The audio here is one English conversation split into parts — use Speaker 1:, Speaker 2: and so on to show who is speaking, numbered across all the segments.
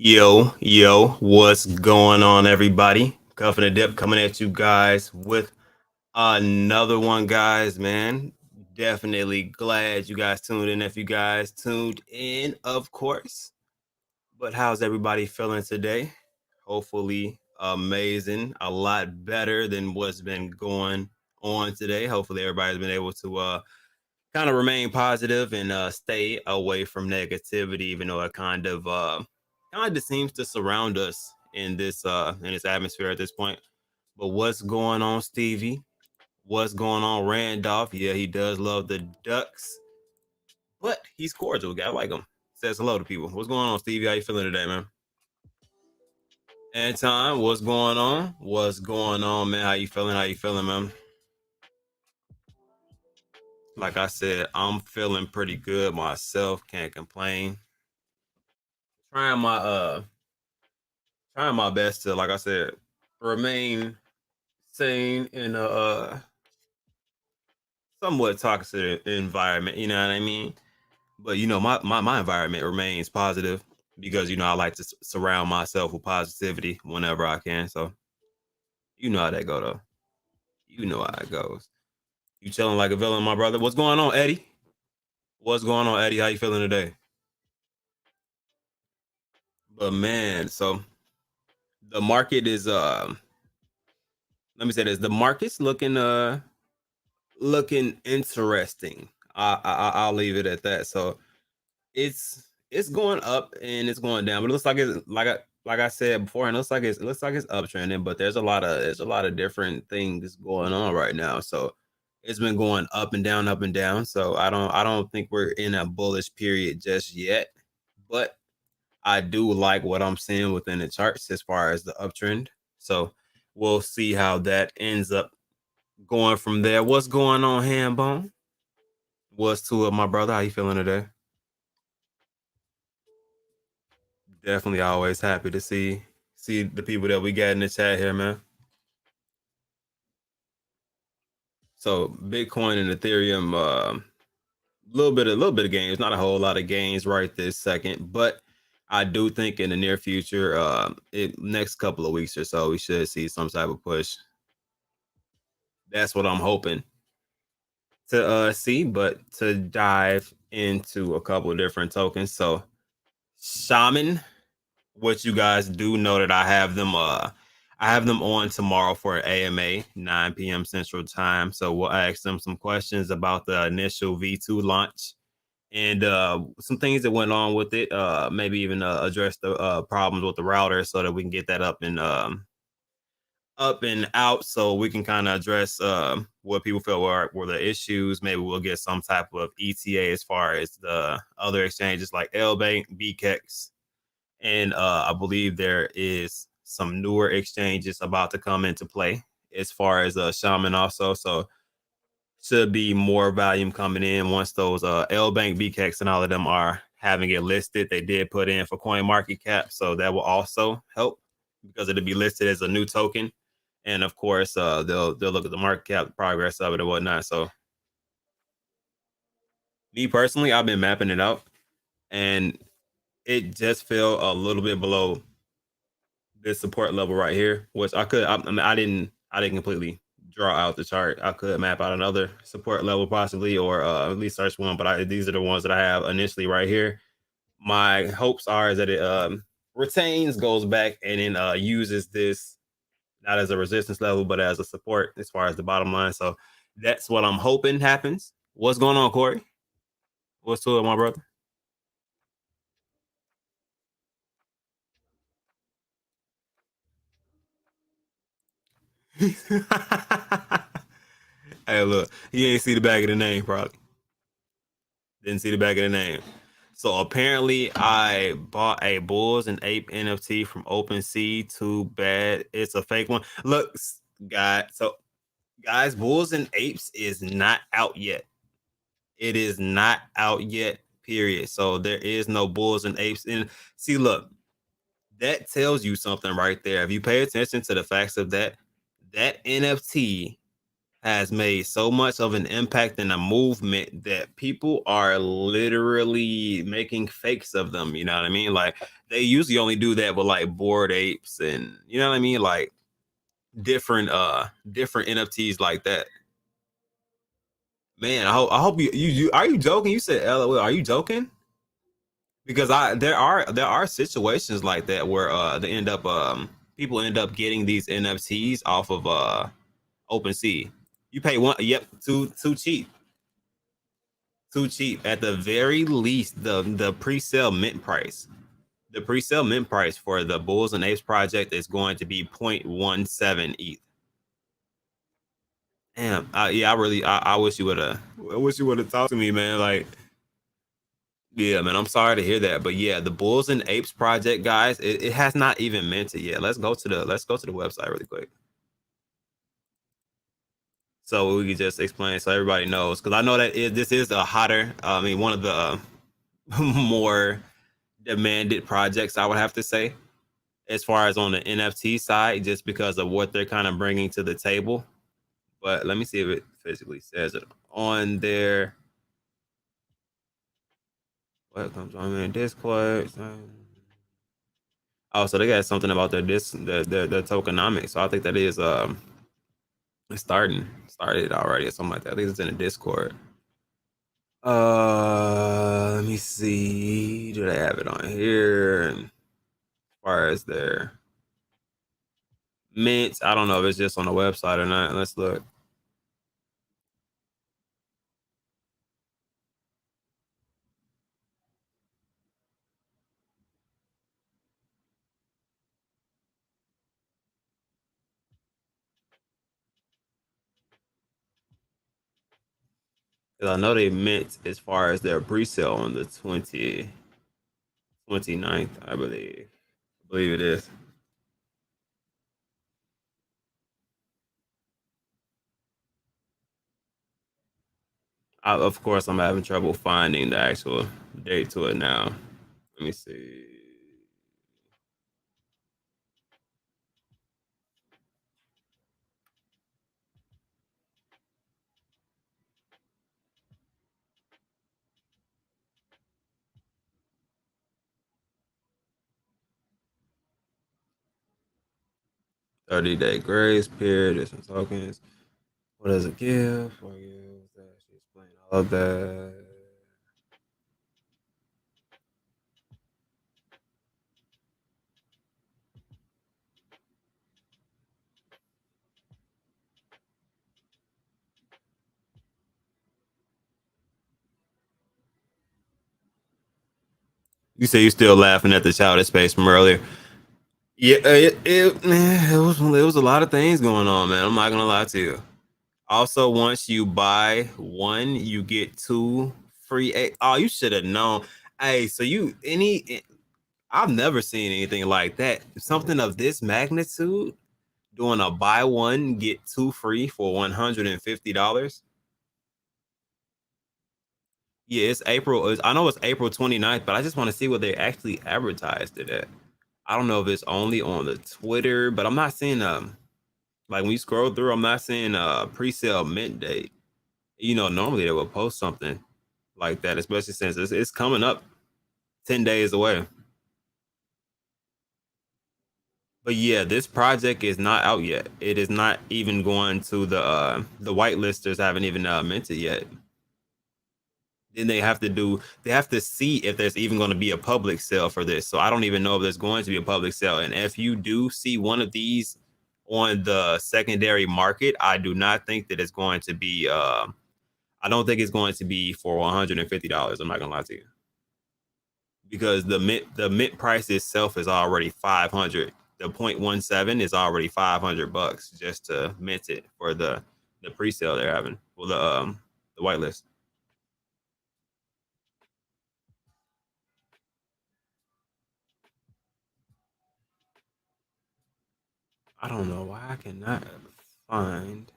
Speaker 1: Yo, what's going on, everybody? Cuffing the Dip coming at you guys with another one, guys, man. Definitely glad you guys tuned in. If you guys tuned in, of course. But how's everybody feeling today? Hopefully, amazing. A lot better than what's been going on today. Hopefully, everybody's been able to kind of remain positive and stay away from negativity, even though it kind of seems to surround us in this atmosphere at this point. But what's going on, Stevie? What's going on, Randolph? Yeah, he does love the Ducks, but he's cordial. I like him. Says hello to people. What's going on, Stevie? How you feeling today, man? Anton, what's going on? What's going on, man? How you feeling? How you feeling, man? Like I said, I'm feeling pretty good myself. Can't complain. Trying my uh trying my best to, like I said, remain sane in a somewhat toxic environment. You know what I mean? But my environment remains positive because I like to surround myself with positivity whenever I can. So you know how that go though. You know how it goes. You chilling like a villain, my brother. What's going on, Eddie? What's going on, Eddie? How you feeling today? But man, so the market is let me say this: the market's looking interesting. I'll leave it at that. So it's going up and it's going down, but it looks like it's like I said before, and it looks like it's uptrending. But there's a lot of different things going on right now. So it's been going up and down, up and down. So I don't think we're in a bullish period just yet. But I do like what I'm seeing within the charts as far as the uptrend. So we'll see how that ends up going from there. What's going on, Hambone? What's to it, my brother? How you feeling today? Definitely always happy to see the people that we got in the chat here, man. So Bitcoin and Ethereum, a little bit of gains, not a whole lot of gains right this second, but I do think in the near future, next couple of weeks or so, we should see some type of push. That's what I'm hoping to see, but to dive into a couple of different tokens. So Shaman, what you guys do know that I have them on tomorrow for AMA 9 p.m. Central Time. So we'll ask them some questions about the initial V2 launch and some things that went on with it. Maybe even address the problems with the router so that we can get that up and out, so we can kind of address what people feel were the issues. Maybe we'll get some type of ETA as far as the other exchanges like LBank, BKEX, and I believe there is some newer exchanges about to come into play as far as Shaman also. So should be more volume coming in once those LBank, BKEX, and all of them are having it listed. They did put in for Coin Market Cap, so that will also help because it'll be listed as a new token. And of course, they'll look at the market cap progress of it and whatnot. So me personally, I've been mapping it out, and it just fell a little bit below this support level right here, which I didn't completely draw out the chart. I could map out another support level possibly, or at least search one. But these are the ones that I have initially right here. My hopes are is that it retains, goes back, and then uses this not as a resistance level, but as a support as far as the bottom line. So that's what I'm hoping happens. What's going on, Corey? What's to it, my brother? Hey, look, you ain't see the back of the name, probably. Didn't see the back of the name. So apparently, I bought a Bulls and Ape NFT from OpenSea. Too bad it's a fake one. Look, guys, Bulls and Apes is not out yet. It is not out yet. Period. So there is no Bulls and Apes. And see, look, that tells you something right there. If you pay attention to the facts of that, that NFT has made so much of an impact in a movement that people are literally making fakes of them. You know what I mean? Like they usually only do that with like bored apes and you know what I mean, like different NFTs like that. Man, I hope you are you joking? You said LOL. Are you joking? Because I there are situations like that where they end up people end up getting these NFTs off of OpenSea. You pay one, yep, too cheap, too cheap. At the very least, the pre-sale mint price, the pre-sale mint price for the Bulls and Apes project is going to be 0.17 ETH. Damn, yeah, I wish you would have, I wish you would have talked to me, man. Like, yeah, man, I'm sorry to hear that, but yeah, the Bulls and Apes project, guys, it has not even minted yet. Let's go to the website really quick, so we can just explain so everybody knows. Because I know that this is a hotter, I mean, one of the more demanded projects, I would have to say, as far as on the NFT side, just because of what they're kind of bringing to the table. But let me see if it physically says it on there. What comes on in Discord? Oh, so they got something about the tokenomics. So I think that is it's started already or something like that. I think it's in the Discord. Let me see. Do they have it on here? And as far as their mints, I don't know if it's just on the website or not. Let's look. Because I know they mint as far as their pre-sale on the 29th, I believe. I believe it is. Of course, I'm having trouble finding the actual date to it now. Let me see. $30-day grace period. There's some tokens. What does it give? For you? She explained all of that. You say you still laughing at the childish space from earlier. Yeah, it was a lot of things going on, man. I'm not gonna lie to you. Also, once you buy one, you get two free. Oh, you should have known. Hey, so I've never seen anything like that. Something of this magnitude, doing a buy one get two free for $150. Yeah, it's April. I know it's April 29th, but I just want to see what they actually advertised it at. I don't know if it's only on the Twitter, but I'm not seeing like when you scroll through, I'm not seeing a pre-sale mint date. Normally they will post something like that, especially since it's coming up 10 days away. But yeah, this project is not out yet. It is not even going to the whitelisters haven't even minted yet. Then they have to see if there's even going to be a public sale for this. So I don't even know if there's going to be a public sale. And if you do see one of these on the secondary market, I do not think that it's going to be I don't think it's going to be for $150. I'm not gonna lie to you. Because the mint price itself is already 500. The 0.17 is already $500 just to mint it for the pre-sale they're having for the whitelist. I don't know why I cannot find.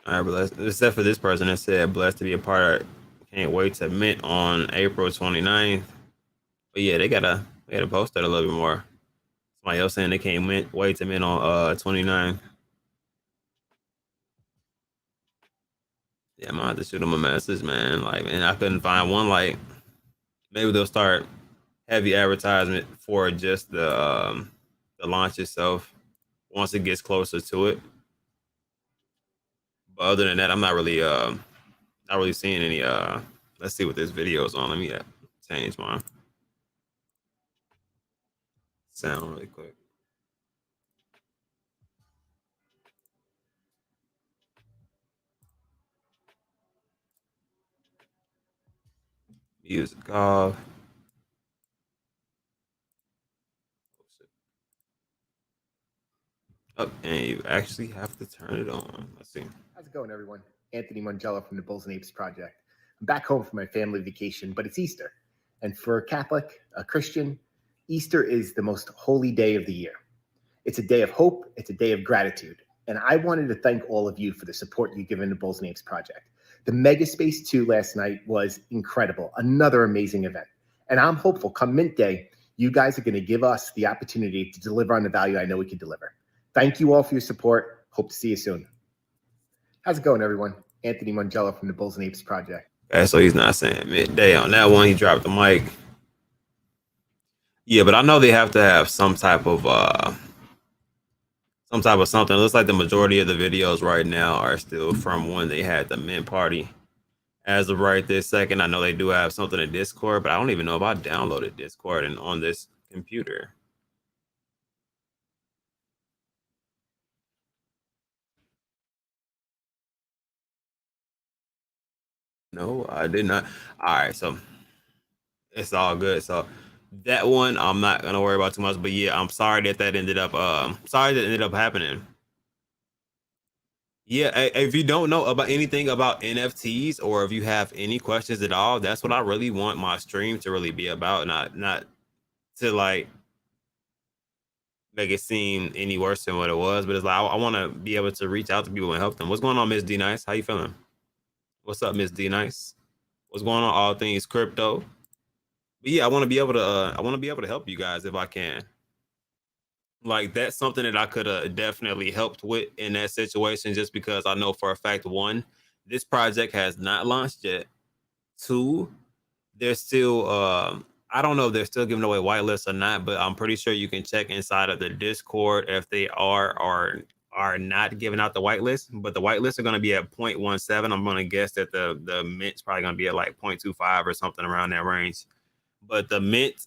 Speaker 1: All right, but except for this person that said blessed to be a part of. Can't wait to mint on April 29th. But yeah, they gotta post that a little bit more. Somebody else saying they can't wait to mint on 29. Yeah, I'm gonna have to shoot them a message, man. Like, man, I couldn't find one. Like, maybe they'll start heavy advertisement for just the launch itself once it gets closer to it. But other than that, I'm not really seeing any. Let's see what this video is on. Let me change my sound really quick. Music off. Oh, and you actually have to turn it on. Let's see.
Speaker 2: How's it going, everyone? Anthony Mangello from the Bulls and Apes Project. I'm back home for my family vacation, but it's Easter. And for a Catholic, a Christian, Easter is the most holy day of the year. It's a day of hope. It's a day of gratitude. And I wanted to thank all of you for the support you've given the Bulls and Apes Project. The Megaspace 2 last night was incredible. Another amazing event. And I'm hopeful come Mint Day, you guys are going to give us the opportunity to deliver on the value I know we can deliver. Thank you all for your support. Hope to see you soon. How's it going, everyone? Anthony Mangello from the Bulls and Apes Project.
Speaker 1: Okay, so he's not saying midday on that one. He dropped the mic. Yeah, but I know they have to have some type of something. It looks like the majority of the videos right now are still from when they had the mint party. As of right this second, I know they do have something in Discord, but I don't even know if I downloaded Discord and on this computer. No, I did not. All right, so it's all good. So that one I'm not gonna worry about too much. But yeah, I'm sorry that ended up happening. Yeah, if you don't know about anything about NFTs or if you have any questions at all, that's what I really want my stream to really be about. Not to like make it seem any worse than what it was, but it's like I want to be able to reach out to people and help them. What's going on, Miss D Nice? How you feeling? What's up, Miss D Nice? What's going on? All things crypto. But yeah, I want to be able to help you guys if I can. Like that's something that I could have definitely helped with in that situation, just because I know for a fact, one, this project has not launched yet. Two, they're still I don't know if they're still giving away whitelists or not, but I'm pretty sure you can check inside of the Discord if they are not giving out the whitelist. But the whitelists are going to be at 0.17. I'm going to guess that the mint's probably going to be at like 0.25 or something around that range. But the mint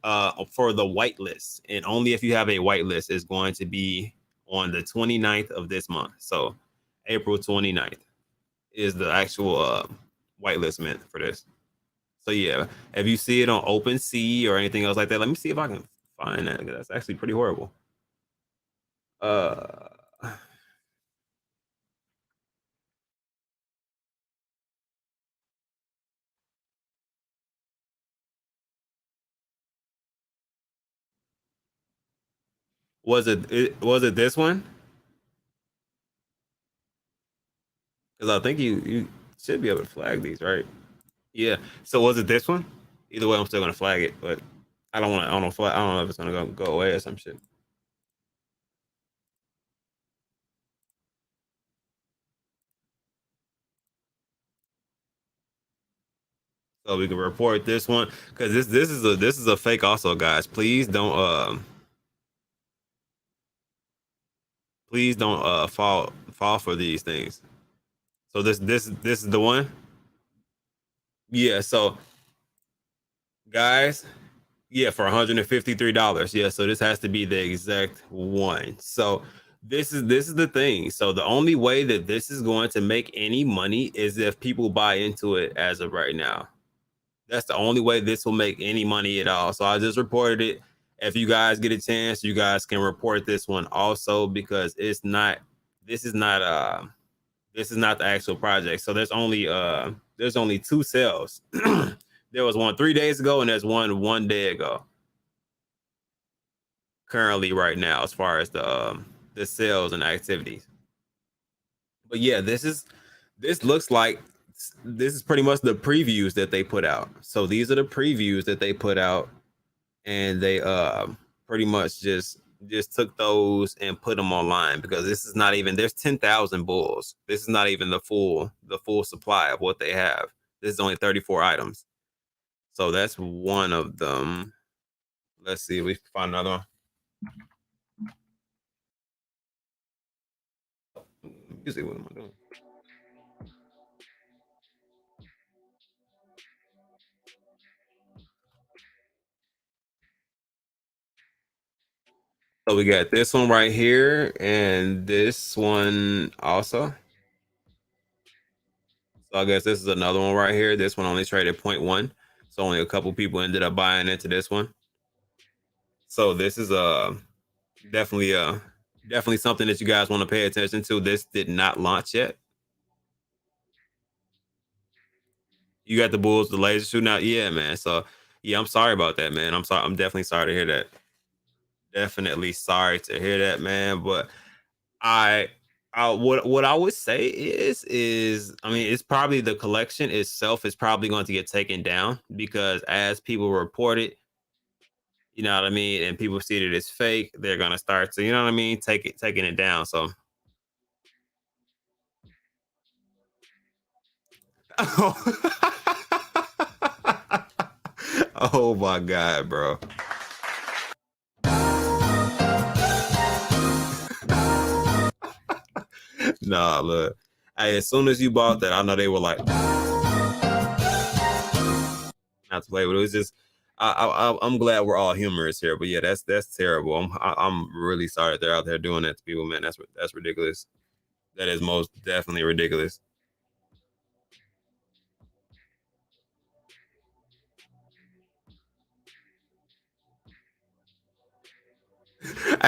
Speaker 1: for the whitelist, and only if you have a whitelist, is going to be on the 29th of this month. So April 29th is the actual whitelist mint for this. So yeah, if you see it on OpenSea or anything else like that, let me see if I can find that. That's actually pretty horrible. Was it this one? Because I think you should be able to flag these, right? Yeah. So was it this one? Either way, I'm still gonna flag it, but I don't want to. I don't know. I don't know if it's gonna go away or some shit. So we can report this one because this is a fake. Also, guys, please don't fall for these things. So this is the one. Yeah. So guys, yeah, for $153. Yeah, so this has to be the exact one. So this is the thing. So the only way that this is going to make any money is if people buy into it as of right now. That's the only way this will make any money at all. So I just reported it. If you guys get a chance, you guys can report this one also, because this is not the actual project. So there's only two sales. There was one 3 days ago and there's one day ago. Currently right now, as far as the sales and activities. But yeah, this looks like this is pretty much the previews that they put out. So these are the previews that they put out, and they pretty much just took those and put them online, because this is not even, there's 10,000 bulls. This is not even the full supply of what they have. This is only 34 items. So that's one of them. Let's see if we can find another one. You see, what am I doing? So we got this one right here and this one also. So I guess this is another one right here. This one only traded 0.1. So only a couple people ended up buying into this one. So this is definitely definitely something that you guys want to pay attention to. This did not launch yet. You got the Bulls, the laser shooting out. Yeah, man. So yeah, I'm sorry about that, man. I'm sorry. I'm definitely sorry to hear that. Definitely sorry to hear that, man. But I, what I would say is I mean, it's probably the collection itself is probably going to get taken down, because as people report it, you know what I mean, and people see that it's fake, they're gonna start to, you know what I mean, taking it down. So oh my god, bro. Nah, look. Hey, as soon as you bought that, I know they were like, not to play, but it was just. I'm glad we're all humorous here, but yeah, that's terrible. I'm really sorry that they're out there doing that to people, man. That's ridiculous. That is most definitely ridiculous.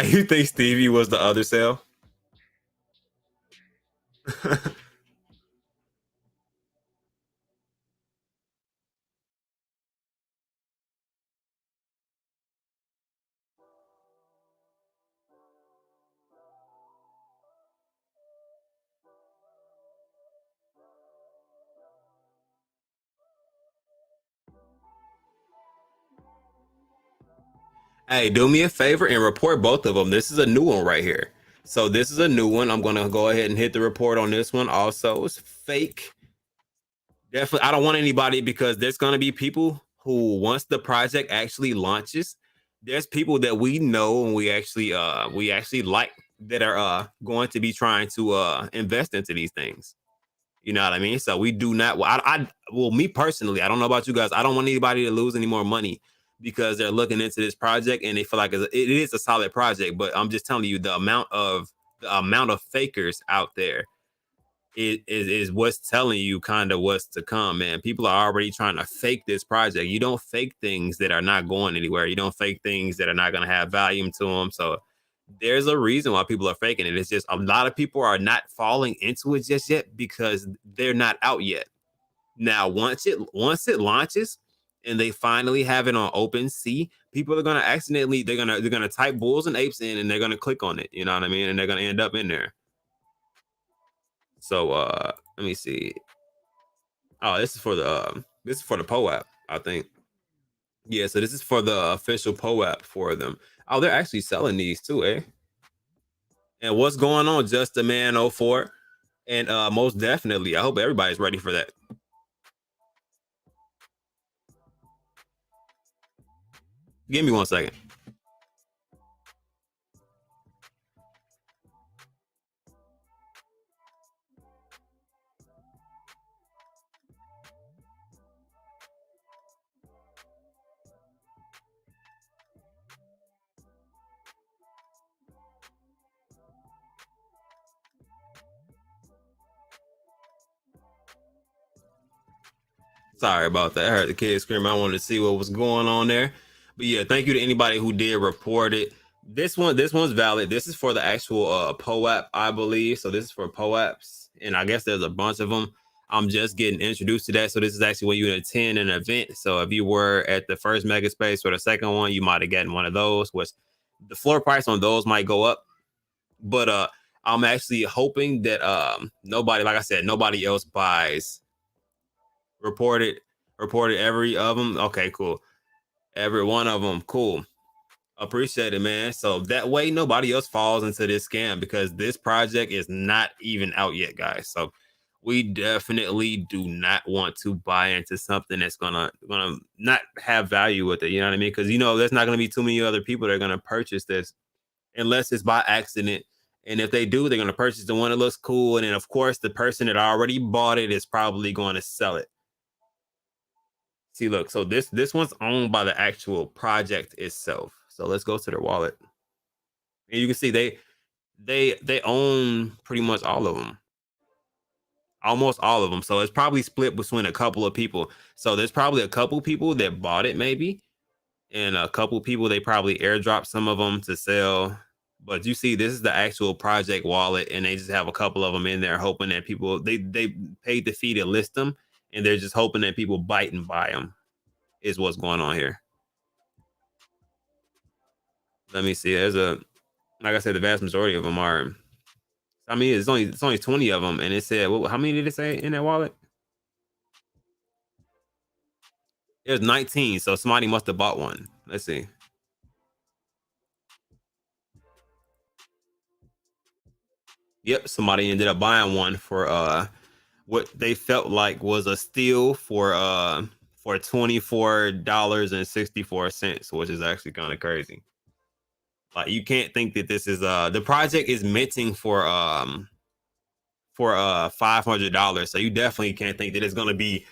Speaker 1: You think Stevie was the other cell? Hey, do me a favor and report both of them. This is a new one right here. So this is a new one. I'm gonna go ahead and hit the report on this one. Also, it's fake. Definitely, I don't want anybody, because there's gonna be people who, once the project actually launches, there's people that we know and we actually like, that are going to be trying to invest into these things. You know what I mean? So we do not. Well, well, me personally, I don't know about you guys. I don't want anybody to lose any more money because they're looking into this project and they feel like it is a solid project. But I'm just telling you, the amount of fakers out there is what's telling you kind of what's to come, man. People are already trying to fake this project. You don't fake things that are not going anywhere. You don't fake things that are not going to have volume to them. So there's a reason why people are faking it. It's just a lot of people are not falling into it just yet because they're not out yet. Now, once it launches and they finally have it on open sea, people are gonna accidentally they're gonna type bulls and apes in and they're gonna click on it. You know what I mean? And they're gonna end up in there. So let me see. Oh, this is for the POAP, I think. Yeah, so this is for the official POAP for them. Oh, they're actually selling these too, eh? And what's going on, Just a Man 04? And most definitely, I hope everybody's ready for that. Give me 1 second. Sorry about that. I heard the kids scream. I wanted to see what was going on there. But yeah, thank you to anybody who did report it. This one's valid. This is for the actual POAP, I believe. So this is for POAPs, and I guess there's a bunch of them. I'm just getting introduced to that. So this is actually when you attend an event. So if you were at the first mega space or the second one, you might have gotten one of those, which the floor price on those might go up. But I'm actually hoping that nobody, like I said, nobody else buys. Reported reported every of them. Okay, cool. Every one of them, cool. Appreciate it, man. So that way nobody else falls into this scam because this project is not even out yet, guys. So we definitely do not want to buy into something that's gonna not have value with it. You know what I mean? Because there's not gonna be too many other people that are gonna purchase this unless it's by accident. And if they do, they're gonna purchase the one that looks cool. And then of course the person that already bought it is probably going to sell it. See, look, so this one's owned by the actual project itself. So let's go to their wallet. And you can see they own pretty much all of them, almost all of them. So it's probably split between a couple of people. So there's probably a couple people that bought it, maybe, and a couple people they probably airdropped some of them to sell. But you see, this is the actual project wallet, and they just have a couple of them in there, hoping that people they paid the fee to list them, and they're just hoping that people bite and buy them. Is what's going on here. Let me see. There's a like I said, the vast majority of them are. I mean, it's only 20 of them, and it said, well, how many did it say in that wallet? It was 19, so somebody must have bought one. Let's see. Yep, somebody ended up buying one for what they felt like was a steal for $24.64, which is actually kind of crazy. Like you can't think that this is the project is minting for $500, so you definitely can't think that it's gonna be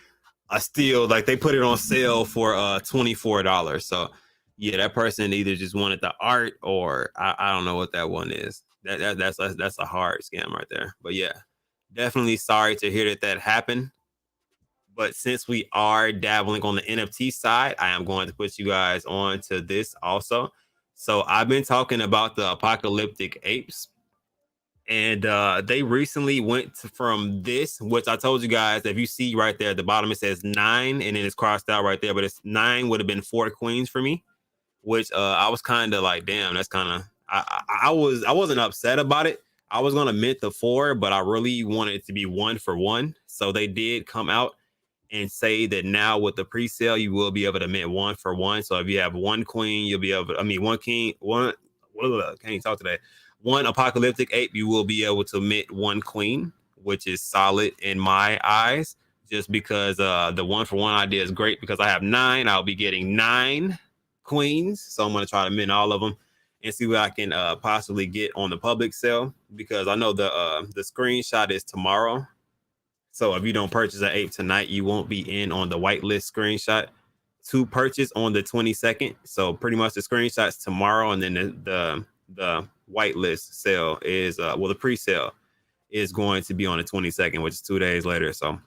Speaker 1: a steal. Like they put it on sale for $24. So yeah, that person either just wanted the art or I don't know what that one is. That's a hard scam right there. But yeah, definitely sorry to hear that happened. But since we are dabbling on the NFT side, I am going to put you guys on to this also. So I've been talking about the apocalyptic apes, and they recently went from this, which I told you guys, if you see right there at the bottom, it says 9, and then it's crossed out right there, but it's 9 would have been 4 queens for me, which I was kind of like, damn, that's kind of, I wasn't upset about it. I was gonna mint the 4, but I really wanted it to be 1 for 1. So they did come out and say that now with the pre-sale, you will be able to mint 1 for 1. So if you have 1 queen, you'll be able to, I mean, 1 king, can't even talk today. 1 apocalyptic ape, you will be able to mint 1 queen, which is solid in my eyes, just because the 1 for 1 idea is great because I have 9. I'll be getting 9 queens. So I'm going to try to mint all of them and see what I can possibly get on the public sale, because I know the screenshot is tomorrow. So if you don't purchase an ape tonight, you won't be in on the whitelist screenshot to purchase on the 22nd. So pretty much the screenshots tomorrow, and then the whitelist sale is the pre-sale is going to be on the 22nd, which is 2 days later. So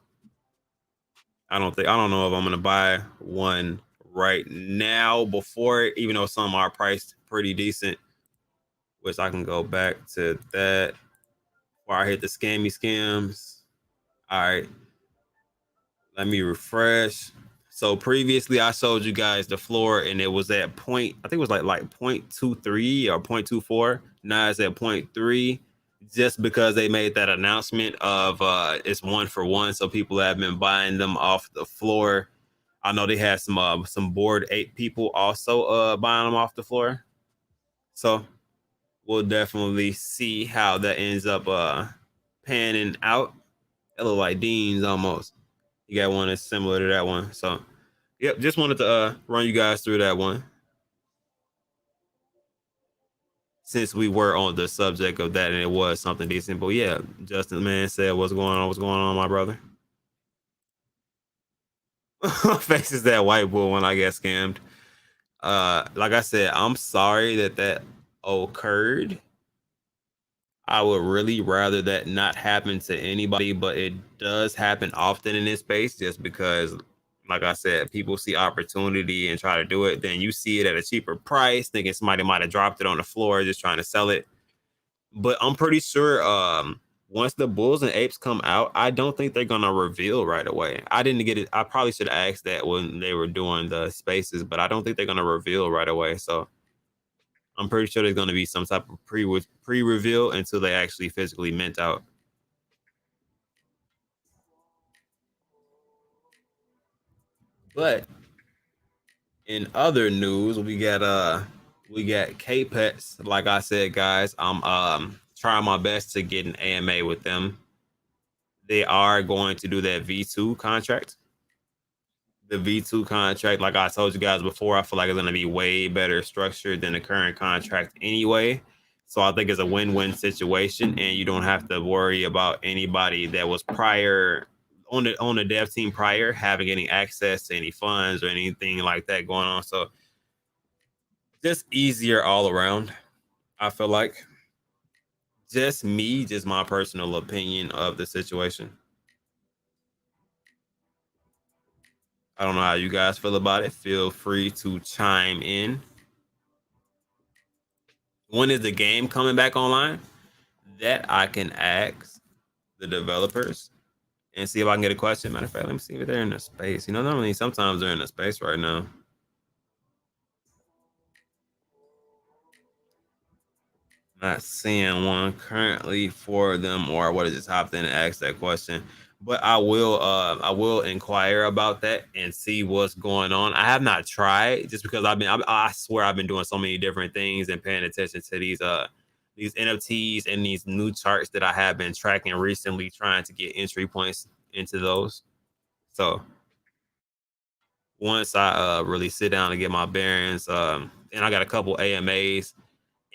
Speaker 1: I don't know if I'm gonna buy one right now before it, even though some are priced pretty decent, which I can go back to that before I hit the scams. All right. Let me refresh. So previously I showed you guys the floor and it was at point, I think it was like 0.23 or 0.24. Now it's at 0.3, just because they made that announcement of it's 1 for 1. So people have been buying them off the floor. I know they had some bored ape people also buying them off the floor. So we'll definitely see how that ends up panning out. It look like Dean's almost. You got one that's similar to that one. So, yep, just wanted to run you guys through that one, since we were on the subject of that and it was something decent. But yeah, Justin, man, said, what's going on? What's going on, my brother? Faces that white bull when I get scammed. Like I said, I'm sorry that occurred. I would really rather that not happen to anybody, but it does happen often in this space, just because, like I said, people see opportunity and try to do it. Then you see it at a cheaper price, thinking somebody might have dropped it on the floor just trying to sell it. But I'm pretty sure once the bulls and apes come out, I don't think they're gonna reveal right away. I didn't get it. I probably should have asked that when they were doing the spaces, but I don't think they're gonna reveal right away. So I'm pretty sure there's going to be some type of pre-reveal until they actually physically mint out. But in other news, We got K-Pets. Like I said, guys, I'm trying my best to get an AMA with them. They are going to do that V2 contract. The V2 contract, like I told you guys before, I feel like it's going to be way better structured than the current contract anyway. So I think it's a win-win situation, and you don't have to worry about anybody that was prior on the dev team prior having any access to any funds or anything like that going on. So just easier all around. I feel like just my personal opinion of the situation. I don't know how you guys feel about it. Feel free to chime in. When is the game coming back online? That I can ask the developers and see if I can get a question. Matter of fact, let me see if they're in the space. You know, normally sometimes they're in the space right now. Not seeing one currently for them, or I would have just hopped in and asked that question. But I will inquire about that and see what's going on. I have not tried just because I swear I've been doing so many different things and paying attention to these NFTs and these new charts that I have been tracking recently, trying to get entry points into those. So once I really sit down and get my bearings, and I got a couple AMAs.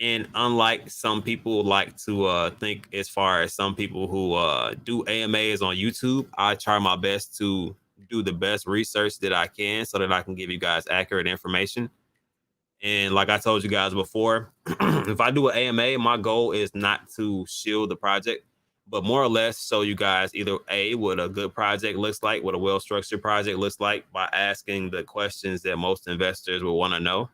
Speaker 1: And unlike some people like to think, as far as some people who do AMAs on YouTube, I try my best to do the best research that I can so that I can give you guys accurate information. And like I told you guys before, if I do an AMA, my goal is not to shield the project, but more or less show you guys either A, what a good project looks like, what a well-structured project looks like by asking the questions that most investors will want to know,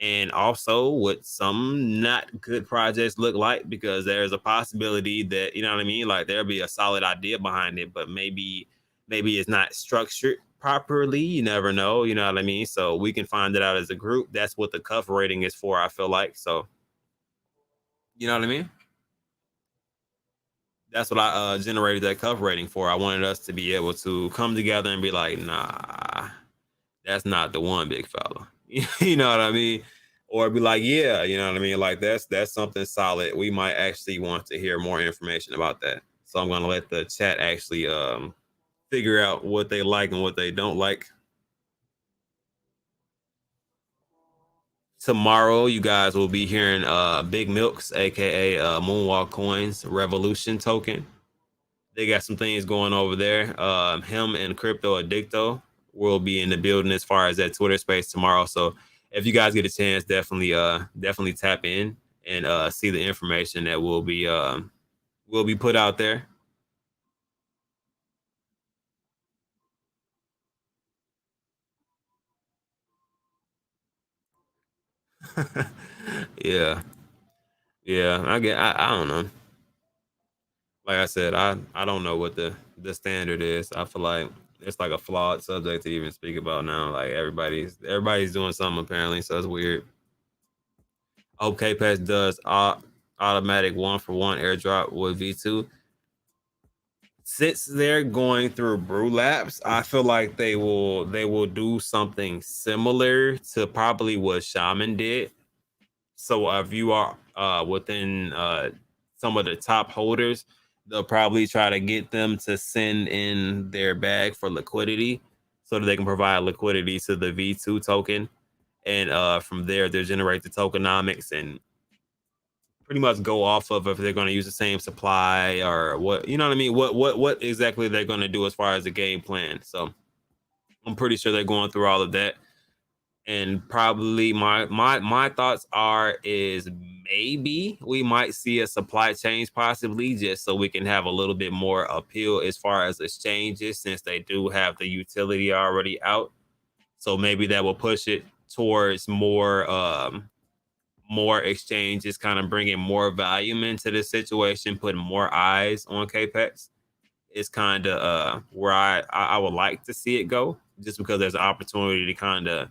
Speaker 1: and also what some not good projects look like, because there's a possibility that, you know what I mean, like there'll be a solid idea behind it, but maybe it's not structured properly. You never know, you know what I mean? So we can find it out as a group. That's what the cuff rating is for, I feel like. So you know what I mean? That's what I generated that cuff rating for. I wanted us to be able to come together and be like, nah, that's not the one, big fella. You know what I mean? Or be like, yeah, you know what I mean? Like that's something solid. We might actually want to hear more information about that. So I'm gonna let the chat actually figure out what they like and what they don't like. Tomorrow, you guys will be hearing Big Milks, aka Moonwalk Coins Revolution token. They got some things going over there. Him and Crypto Addicto will be in the building as far as that Twitter space tomorrow. So if you guys get a chance, definitely tap in and see the information that will be put out there. Yeah, yeah. I don't know. Like I said, I don't know what the standard is. I feel like it's like a flawed subject to even speak about now. Like everybody's doing something apparently, so it's weird. OK Pass does automatic 1-for-1 airdrop with V2. Since they're going through brew laps, I feel like they will do something similar to probably what Shaman did. So if you are within some of the top holders, they'll probably try to get them to send in their bag for liquidity so that they can provide liquidity to the V2 token. And from there, they'll generate the tokenomics and pretty much go off of if they're going to use the same supply or what, you know what I mean, what exactly they're going to do as far as the game plan. So I'm pretty sure they're going through all of that. And probably my thoughts are is maybe we might see a supply change possibly, just so we can have a little bit more appeal as far as exchanges, since they do have the utility already out. So maybe that will push it towards more exchanges, kind of bringing more volume into the situation, putting more eyes on KPEX. Is kind of where I would like to see it go, just because there's an opportunity to kind of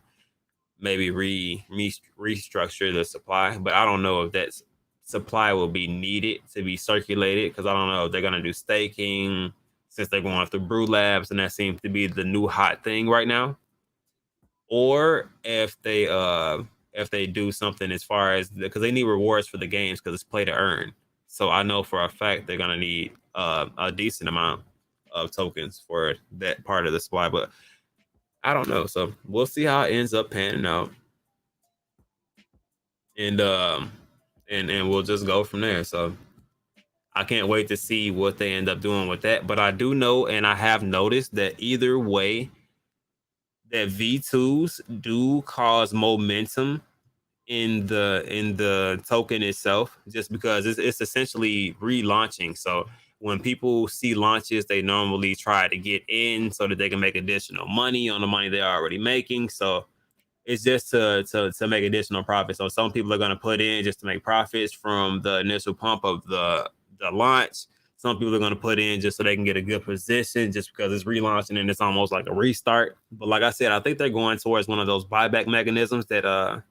Speaker 1: maybe restructure the supply. But I don't know if that supply will be needed to be circulated, because I don't know if they're going to do staking, since they're going through brew labs and that seems to be the new hot thing right now, or if they if they do something as far as because they need rewards for the games because it's play to earn. So I know for a fact they're gonna need a decent amount of tokens for that part of the supply, but I don't know. So we'll see how it ends up panning out, and we'll just go from there. So I can't wait to see what they end up doing with that. But I do know, and I have noticed that either way, that V2s do cause momentum in the token itself, just because it's essentially relaunching. So when people see launches, they normally try to get in so that they can make additional money on the money they're already making. So it's just to make additional profits. So some people are going to put in just to make profits from the initial pump of the launch. Some people are going to put in just so they can get a good position, just because it's relaunching and it's almost like a restart. But like I said, I think they're going towards one of those buyback mechanisms that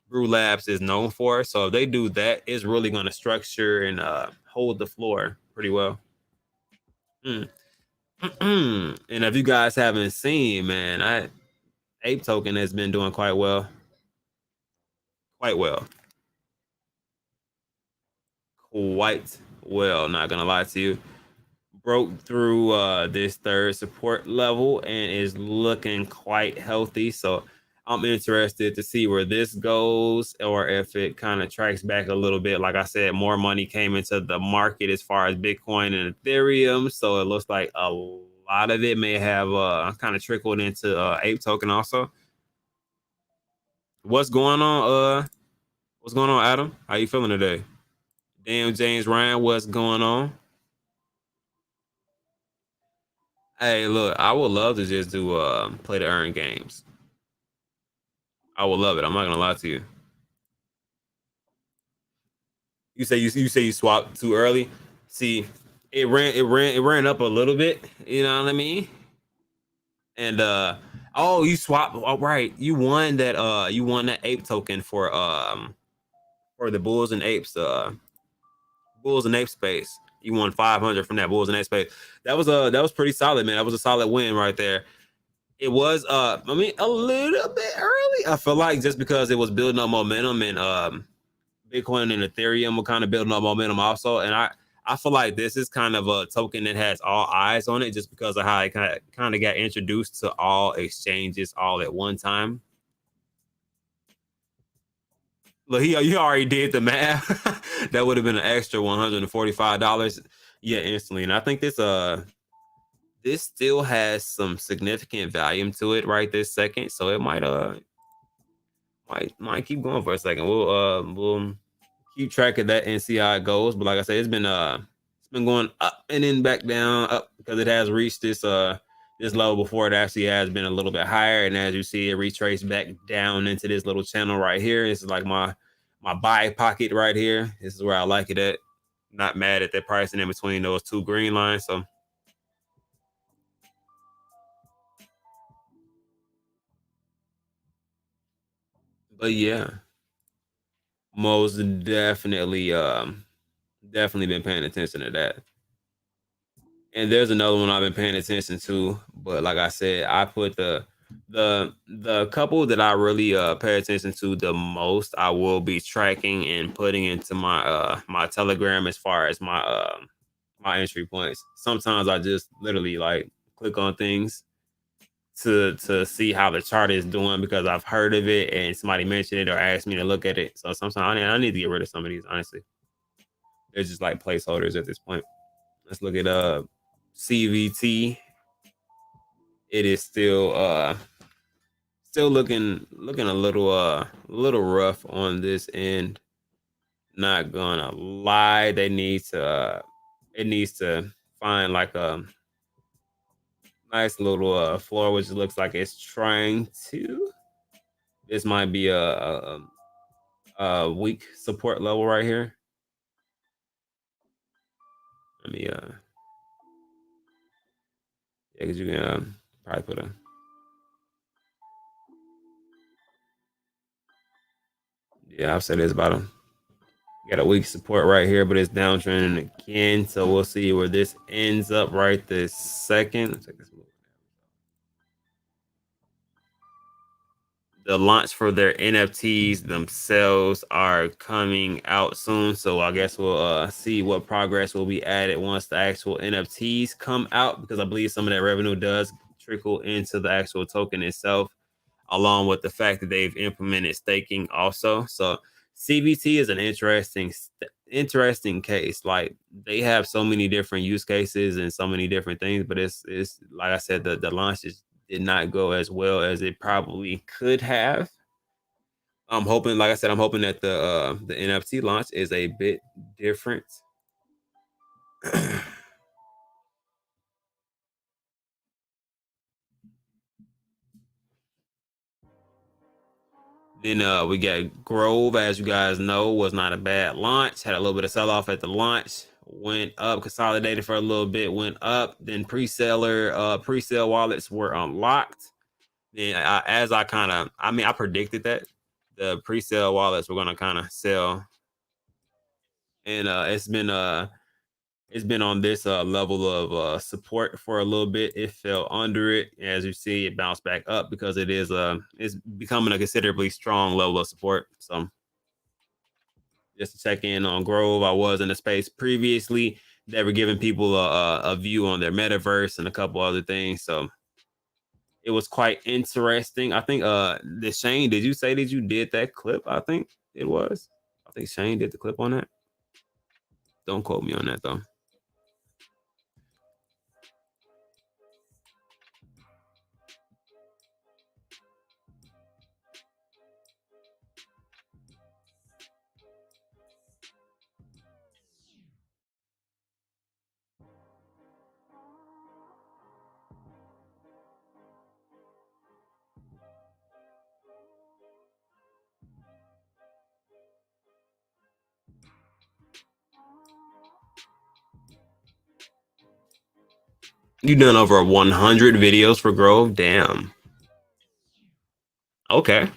Speaker 1: Brew Labs is known for. So if they do that, it's really going to structure and hold the floor pretty well. Mm. And if you guys haven't seen, man, Ape Token has been doing quite well. Quite well. Quite well, not gonna lie to you. Broke through this third support level and is looking quite healthy. So I'm interested to see where this goes, or if it kind of tracks back a little bit. Like I said, more money came into the market as far as Bitcoin and Ethereum, so it looks like a lot of it may have kind of trickled into Ape Token also. What's going on? What's going on, Adam? How you feeling today? Damn, James Ryan, what's going on? Hey, look, I would love to just do play to earn games. I would love it. I'm not gonna lie to you. You say you swapped too early. See, it ran up a little bit. You know what I mean? And oh, you swapped. All right, you won that ape token for the Bulls and Ape space. You won 500 from that Bulls and Ape space. That was pretty solid, man. That was a solid win right there. It was I mean a little bit early. I feel like just because it was building up momentum, and Bitcoin and Ethereum were kind of building up momentum also. And I feel like this is kind of a token that has all eyes on it, just because of how it kind of got introduced to all exchanges all at one time. Look, he already did the math. That would have been an extra $145. Yeah, instantly. And I think this still has some significant volume to it right this second. So it might keep going for a second. We'll keep track of that and see how it goes. But like I said, it's been going up and then back down, up, because it has reached this level before. It actually has been a little bit higher, and as you see, it retraced back down into this little channel right here. This is like my buy pocket right here. This is where I like it at. Not mad at that pricing in between those two green lines. So, but yeah, most definitely been paying attention to that. And there's another one I've been paying attention to, but like I said, I put the couple that I really pay attention to the most, I will be tracking and putting into my Telegram as far as my entry points. Sometimes I just literally like click on things to see how the chart is doing, because I've heard of it and somebody mentioned it or asked me to look at it. So sometimes I need to get rid of some of these, honestly. They're just like placeholders at this point. Let's look at CVT. It is still looking a little rough on this end. Not gonna lie, they need to it needs to find like a nice little floor, which looks like it's trying to. This might be a weak support level right here. Let me yeah, because you can probably put a, yeah, I've said this about them. Got a weak support right here, but it's downtrending again. So we'll see where this ends up right this second. Let's take this move. the launch for their NFTs themselves are coming out soon. So I guess we'll see what progress will be added once the actual NFTs come out, because I believe some of that revenue does trickle into the actual token itself, along with the fact that they've implemented staking also. So CBT is an interesting case. Like, they have so many different use cases and so many different things, but it's like I said, the launch did not go as well as it probably could have. I'm hoping, like I said, I'm hoping that the NFT launch is a bit different. Then we got Grove, as you guys know, was not a bad launch. Had a little bit of sell off at the launch, went up, consolidated for a little bit, went up. Then pre-sale wallets were unlocked. Then I predicted that the pre-sale wallets were gonna kind of sell, and it's been on this level of support for a little bit. It fell under it. As you see, it bounced back up because it's becoming a considerably strong level of support. So just to check in on Grove, I was in the space previously. They were giving people a view on their metaverse and a couple other things. So it was quite interesting. I think the Shane, did you say that you did that clip? I think it was. I think Shane did the clip on that. Don't quote me on that though. You done over 100 videos for Grove? Damn. Okay.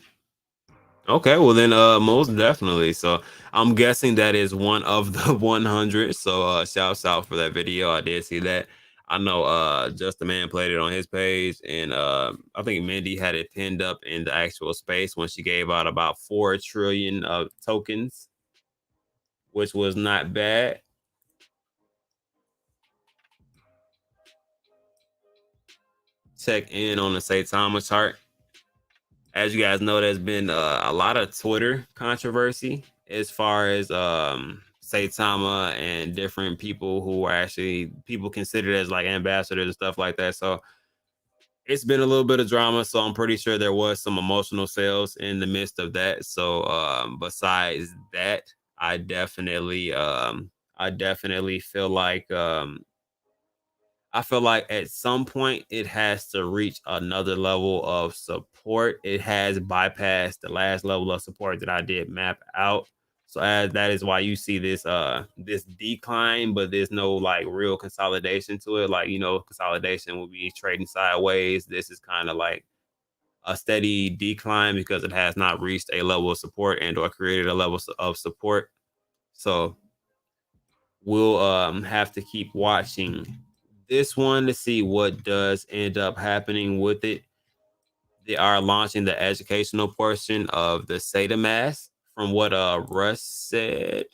Speaker 1: Okay, well then most definitely. So I'm guessing that is one of the 100. So shouts out for that video. I did see that. I know Just the Man played it on his page, and I think Mindy had it pinned up in the actual space when she gave out about 4 trillion tokens, which was not bad. Check in on the Saitama chart. As you guys know, there's been a lot of Twitter controversy as far as Saitama and different people who are actually people considered as like ambassadors and stuff like that. So it's been a little bit of drama. So I'm pretty sure there was some emotional sales in the midst of that. So besides that, I definitely feel like I feel like at some point it has to reach another level of support. It has bypassed the last level of support that I did map out. So as that is why you see this decline, but there's no like real consolidation to it. Like, consolidation will be trading sideways. This is kind of like a steady decline because it has not reached a level of support and or created a level of support. So we'll have to keep watching this one to see what does end up happening with it. They are launching the educational portion of the Saitama, from what Russ said.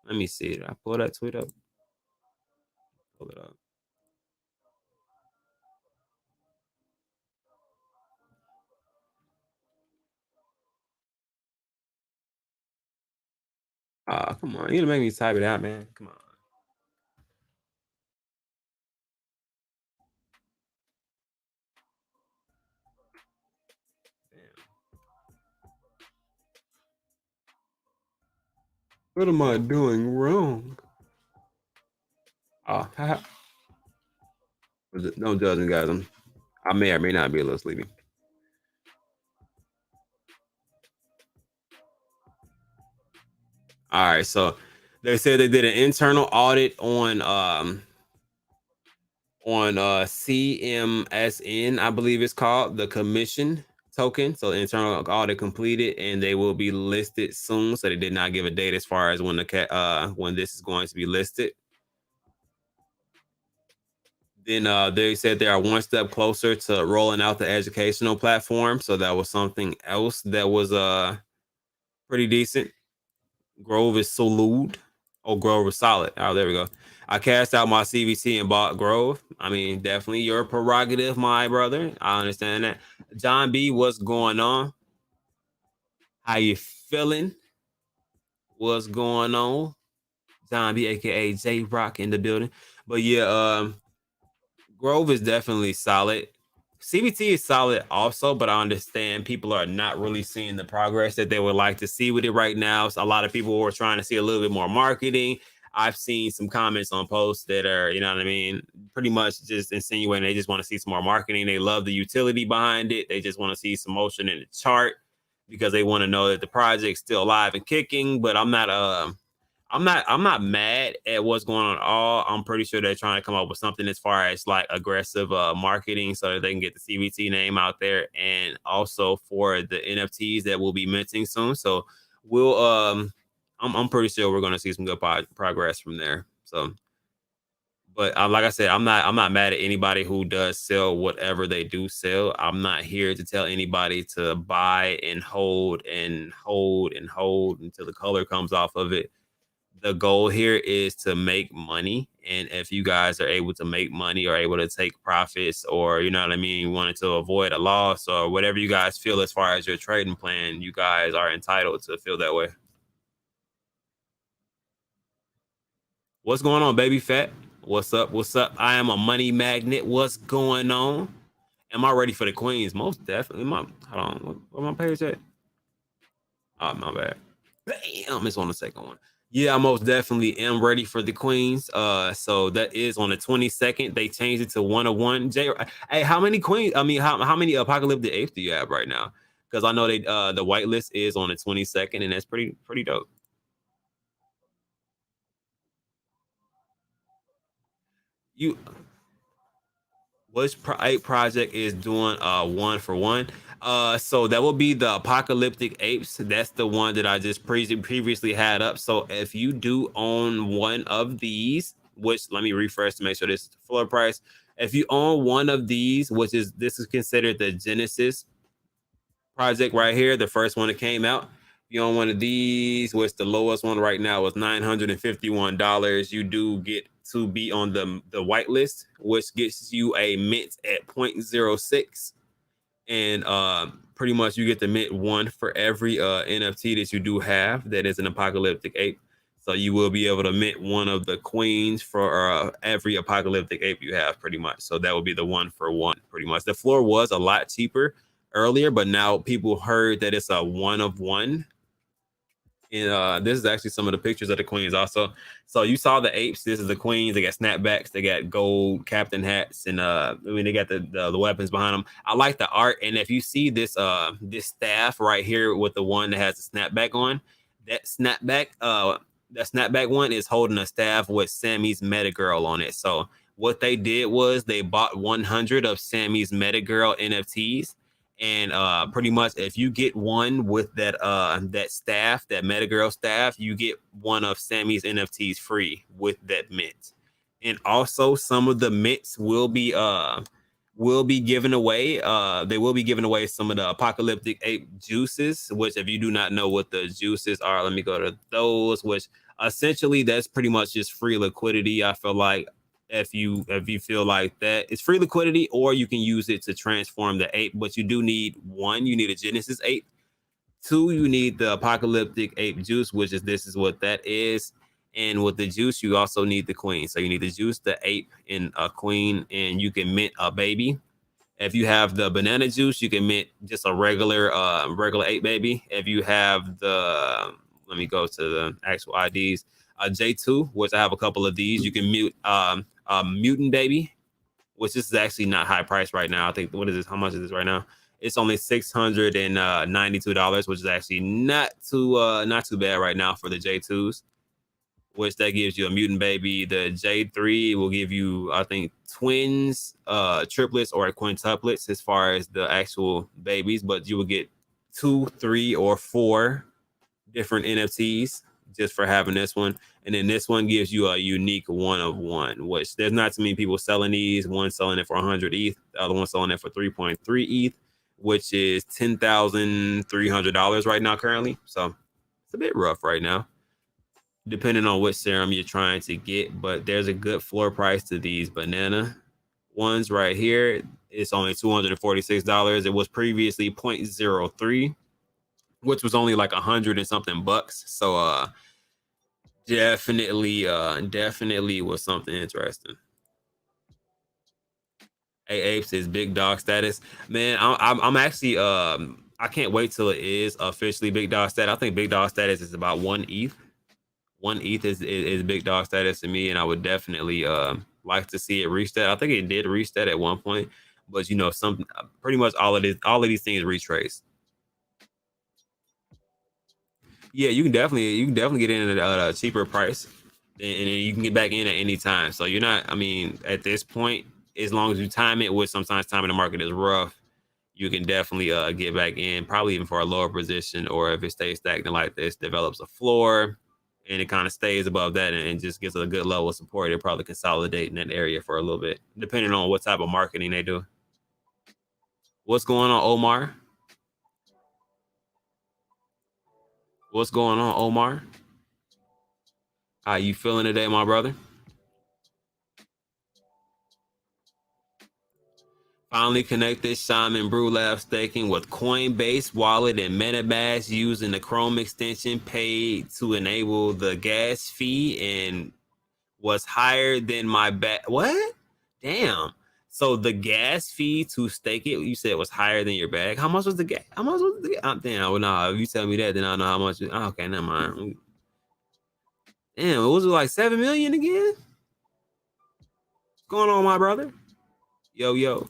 Speaker 1: Let me see. Did I pull that tweet up? Pull it up. Oh, come on. You gonna make me type it out, man. Come on. Damn. What am I doing wrong? Oh, don't judge me, guys. I may or may not be a little sleepy. All right, so they said they did an internal audit on CMSN, I believe it's called, the commission token. So internal audit completed, and they will be listed soon. So they did not give a date as far as when this is going to be listed. Then they said they are one step closer to rolling out the educational platform. So that was something else that was pretty decent. Grove is solid. Oh, Grove is solid. Oh, there we go. I cashed out my CVC and bought Grove. I mean, definitely your prerogative, my brother. I understand that. John B, what's going on? How you feeling? What's going on? John B, aka J Rock in the building. But yeah, Grove is definitely solid. CBT is solid also, but I understand people are not really seeing the progress that they would like to see with it right now. So a lot of people were trying to see a little bit more marketing. I've seen some comments on posts that are, you know what I mean, pretty much just insinuating they just want to see some more marketing. They love the utility behind it. They just want to see some motion in the chart because they want to know that the project's still alive and kicking. But I'm not mad at what's going on at all. I'm pretty sure they're trying to come up with something as far as like aggressive marketing so that they can get the CVT name out there, and also for the NFTs that will be minting soon. So we'll I'm pretty sure we're going to see some good progress from there. So but like I said, I'm not mad at anybody who does sell whatever they do sell. I'm not here to tell anybody to buy and hold and hold and hold until the color comes off of it. The goal here is to make money. And if you guys are able to make money or able to take profits, or, you know what I mean, you wanted to avoid a loss or whatever you guys feel as far as your trading plan, you guys are entitled to feel that way. What's going on, baby fat? What's up? What's up? I am a money magnet. What's going on? Am I ready for the queens? Most definitely. Hold on. Where my page at? Oh, my bad. Bam, it's on the second one. Yeah, I most definitely am ready for the queens. So that is on the 22nd. They changed it to 101. Hey, how many queens? I mean, how many apocalyptic apes do you have right now? Because I know they the whitelist is on the 22nd, and that's pretty dope. You which ape project is doing one for one? So that will be the apocalyptic apes. That's the one that I just previously had up. So if you do own one of these, which let me refresh to make sure this is the floor price. If you own one of these, this is considered the Genesis project right here, the first one that came out. If you own one of these, which the lowest one right now is $951, you do get to be on the whitelist, which gets you a mint at 0.06. And pretty much you get to mint one for every NFT that you do have that is an apocalyptic ape. So you will be able to mint one of the queens for every apocalyptic ape you have, pretty much. So that would be the one for one, pretty much. The floor was a lot cheaper earlier, but now people heard that it's a one of one. And this is actually some of the pictures of the queens also. So you saw the apes. This is the queens. They got snapbacks. They got gold captain hats, and I mean they got the weapons behind them. I like the art. And if you see this staff right here with the one that has the snapback on, that snapback one is holding a staff with Sammy's Metagirl on it. So what they did was they bought 100 of Sammy's Metagirl NFTs, and pretty much if you get one with that staff, that Metagirl staff, you get one of Sammy's NFTs free with that mint. And also some of the mints will be given away. They will be giving away some of the apocalyptic ape juices, which if you do not know what the juices are, let me go to those, which essentially that's pretty much just free liquidity. I feel like if you feel like that, it's free liquidity, or you can use it to transform the ape. But you do need one, you need a Genesis ape. Two, you need the apocalyptic ape juice, which is this is what that is. And with the juice, you also need the queen. So you need the juice, the ape, and a queen, and you can mint a baby. If you have the banana juice, you can mint just a regular ape baby. If you have the, let me go to the actual IDs. J2, which I have a couple of these, you can mute a mutant baby, which is actually not high price right now. I think, what is this? How much is this right now? It's only $692, which is actually not too bad right now for the J2s, which that gives you a mutant baby. The J3 will give you, I think, twins, triplets, or quintuplets as far as the actual babies, but you will get 2, 3, or 4 different NFTs just for having this one. And then this one gives you a unique 1 of 1, which there's not too many people selling these. One selling it for 100 ETH, the other one selling it for 3.3 ETH, which is $10,300 right now currently. So it's a bit rough right now, depending on which serum you're trying to get. But there's a good floor price to these banana ones right here. It's only $246. It was previously 0.03, which was only like 100 and something bucks. So definitely was something interesting. Hey, apes is big dog status, man. I'm actually I can't wait till it is officially big dog status. I think big dog status is about 1 ETH. 1 ETH is big dog status to me, and I would definitely like to see it reach that. I think it did reach that at one point, but you know, some pretty much all of these things retrace. Yeah, you can definitely get in at a cheaper price, and you can get back in at any time. So you're not. I mean, at this point, as long as you time it, which sometimes timing the market is rough, you can definitely get back in, probably even for a lower position, or if it stays stagnant like this, develops a floor, and it kind of stays above that and just gets a good level of support, it'll probably consolidate in that area for a little bit, depending on what type of marketing they do. What's going on, Omar? What's going on, Omar? How you feeling today, my brother? Finally connected Shaman Brew Lab staking with Coinbase wallet and MetaMask using the Chrome extension paid to enable the gas fee and was higher than my bag. What? Damn. So the gas fee to stake it, you said was higher than your bag. How much was the gas? How much was the gas? Damn. Well, no, if you tell me that, then I know how much. Okay, never mind. Damn, it was like 7 million again. What's going on, my brother? Yo.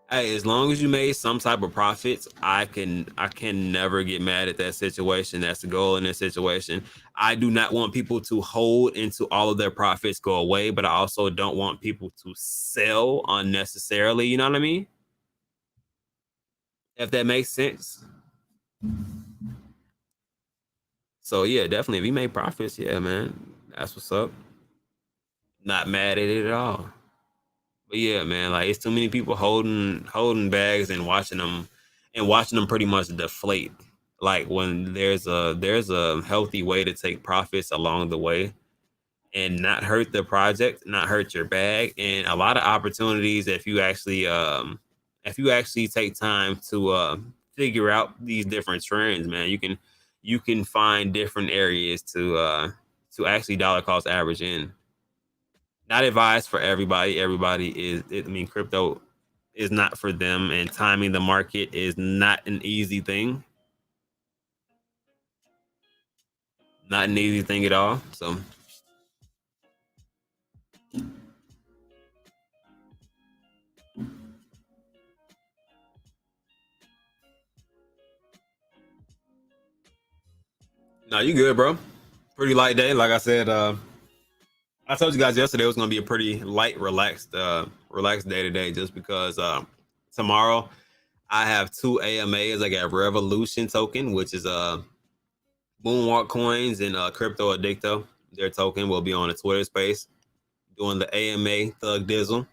Speaker 1: Hey, as long as you made some type of profits, I can never get mad at that situation. That's the goal in this situation. I do not want people to hold into all of their profits go away, but I also don't want people to sell unnecessarily. You know what I mean? If that makes sense. So yeah, definitely. If you make profits, yeah, man, that's what's up. Not mad at it at all. But yeah, man, like it's too many people holding bags and watching them pretty much deflate. Like when there's a healthy way to take profits along the way and not hurt the project, not hurt your bag, and a lot of opportunities if you actually take time to figure out these different trends, man, you can find different areas to actually dollar cost average in. Not advised for everybody. I mean, crypto is not for them, and timing the market is not an easy thing. Not an easy thing at all. So, no, you good, bro. Pretty light day. Like I said, I told you guys yesterday it was gonna be a pretty light, relaxed day today, just because tomorrow I have 2 AMAs. I got Revolution token, which is Moonwalk Coins, and Crypto Addicto. Their token will be on a Twitter space doing the AMA Thug Dizzle.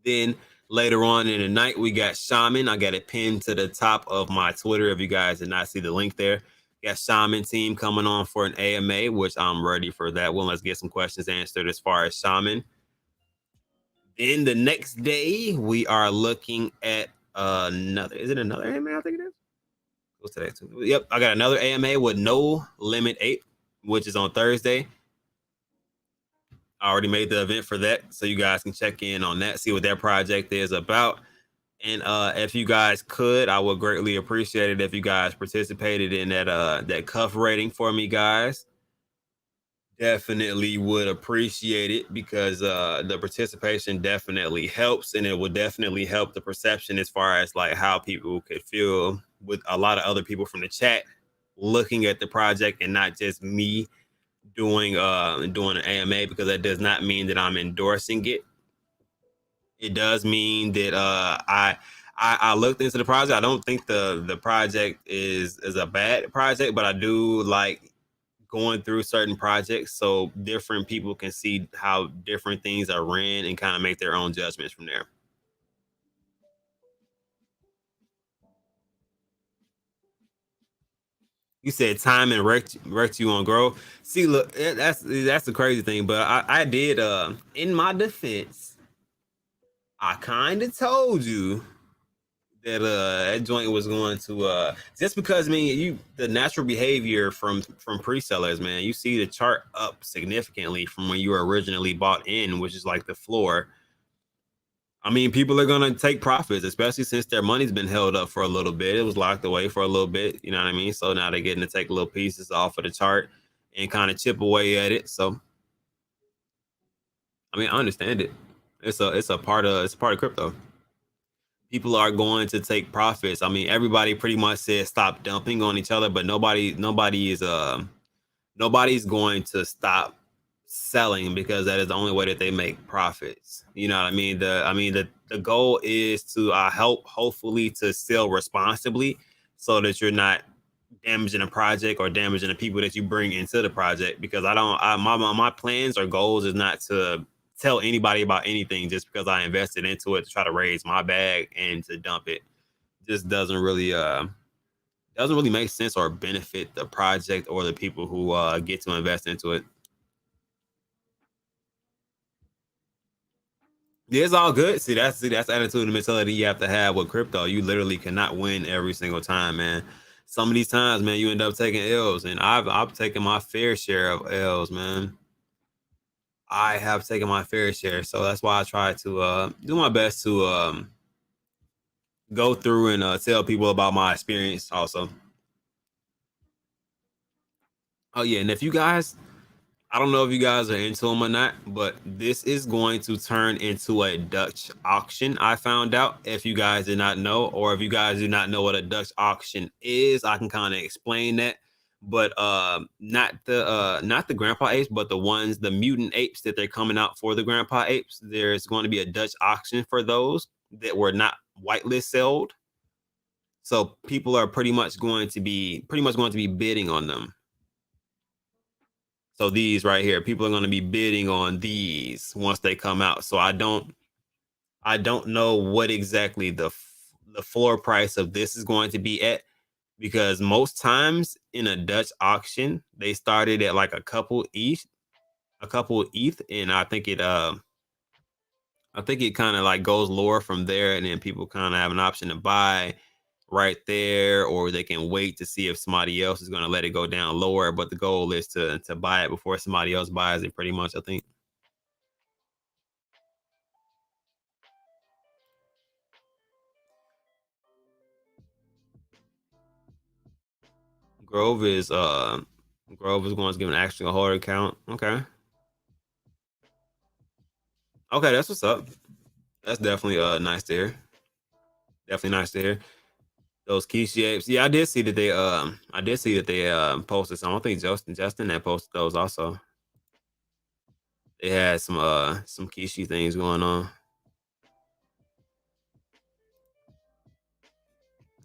Speaker 1: Then later on in the night, we got Shaman. I got it pinned to the top of my Twitter. If you guys did not see the link there, got Shaman team coming on for an AMA, which I'm ready for that one. Let's get some questions answered as far as Shaman. Then the next day, we are looking at another. Is it another AMA? I think it is. What's today? Yep, I got another AMA with No Limit Ape, which is on Thursday. I already made the event for that, so you guys can check in on that, see what that project is about. And if you guys could, I would greatly appreciate it if you guys participated in that cuff rating for me, guys. Definitely would appreciate it, because the participation definitely helps, and it would definitely help the perception as far as like how people could feel with a lot of other people from the chat looking at the project, and not just me doing an AMA, because that does not mean that I'm endorsing it. It does mean that I looked into the project. I don't think the project is a bad project, but I do like going through certain projects so different people can see how different things are ran and kind of make their own judgments from there. You said time and wrecked you on growth. See, look, that's the crazy thing. But I did in my defense, I kind of told you that that joint was going to just because I mean you the natural behavior from pre-sellers, man, you see the chart up significantly from when you were originally bought in, which is like the floor. I mean, people are gonna take profits, especially since their money's been held up for a little bit. It was locked away for a little bit, you know what I mean? So now they're getting to take little pieces off of the chart and kind of chip away at it. So I mean, I understand it. It's a part of crypto. People are going to take profits. I mean, everybody pretty much said stop dumping on each other, but nobody's going to stop selling because that is the only way that they make profits. You know what I mean? The goal is to help hopefully to sell responsibly so that you're not damaging a project or damaging the people that you bring into the project. Because my plans or goals is not to tell anybody about anything just because I invested into it to try to raise my bag and to dump it. Just doesn't really make sense or benefit the project or the people who get to invest into it. Yeah, it's all good. See that's attitude and mentality you have to have with crypto. You literally cannot win every single time, man. Some of these times, man, you end up taking L's, and I've taken my fair share of L's, man. I have taken my fair share, so that's why I try to do my best to go through and tell people about my experience. Also, oh yeah, and if you guys I don't know if you guys are into them or not, but this is going to turn into a Dutch auction. I found out if you guys did not know, or if you guys do not know what a Dutch auction is, I can kind of explain that. But not the grandpa apes, but the mutant apes that they're coming out for the grandpa apes. There's going to be a Dutch auction for those that were not whitelist sold. So people are pretty much going to be bidding on them. So these right here, people are going to be bidding on these once they come out. So I don't know what exactly the floor price of this is going to be at, because most times in a Dutch auction they started at like a couple ETH, and I think it kind of like goes lower from there, and then people kind of have an option to buy right there, or they can wait to see if somebody else is going to let it go down lower. But the goal is to buy it before somebody else buys it, pretty much, I think. Grove is uh Grove is going to give an actual holder account. Okay. Okay, that's what's up. That's definitely nice to hear. Definitely nice to hear. Those key shapes. Yeah, I did see that they posted some. I think Justin had posted those also. They had some Kishi things going on.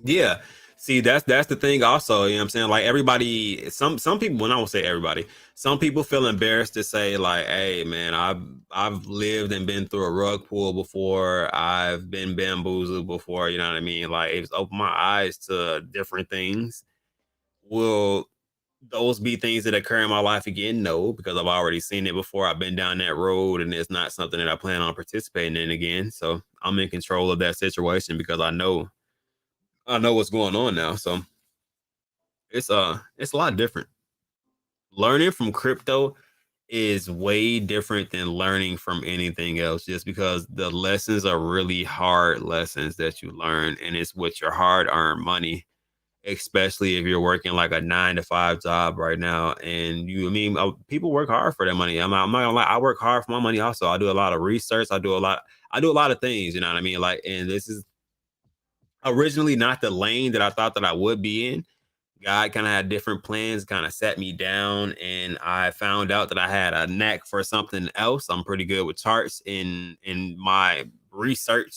Speaker 1: Yeah. See, that's the thing also, you know what I'm saying? Like everybody, some people, when I won't say everybody, some people feel embarrassed to say like, hey man, I've lived and been through a rug pull before. I've been bamboozled before, you know what I mean? Like it's opened my eyes to different things. Will those be things that occur in my life again? No, because I've already seen it before. I've been down that road and it's not something that I plan on participating in again. So I'm in control of that situation because I know what's going on now. So it's a lot different. Learning from crypto is way different than learning from anything else, just because the lessons are really hard lessons that you learn, and it's with your hard-earned money, especially if you're working like a 9 to 5 job right now. And people work hard for their money. I'm not gonna lie, I work hard for my money also. I do a lot of research. I do a lot of things, you know what I mean? Like, and this is originally not the lane that I thought that I would be in. God kind of had different plans, kind of set me down, and I found out that I had a knack for something else. I'm pretty good with charts. In my research,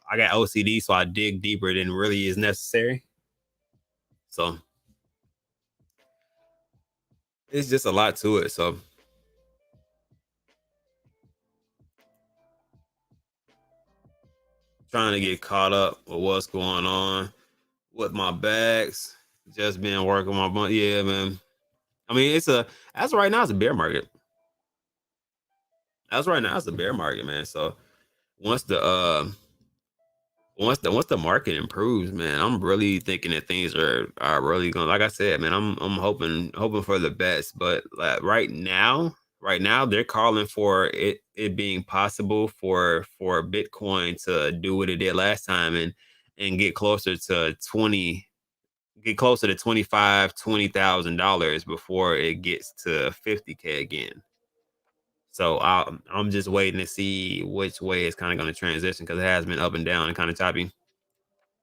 Speaker 1: I got OCD, so I dig deeper than really is necessary. So it's just a lot to it. So trying to get caught up with what's going on with my bags. Just been working my butt. Yeah, man. I mean, as of right now, it's a bear market. As of right now, it's a bear market, man. So once the once the market improves, man, I'm really thinking that things are really going. Like I said, man, I'm hoping for the best. But like right now they're calling for it being possible for Bitcoin to do what it did last time and get closer to 20,000 before it gets to 50K again. So I'm just waiting to see which way it's kind of going to transition because it has been up and down and kind of choppy.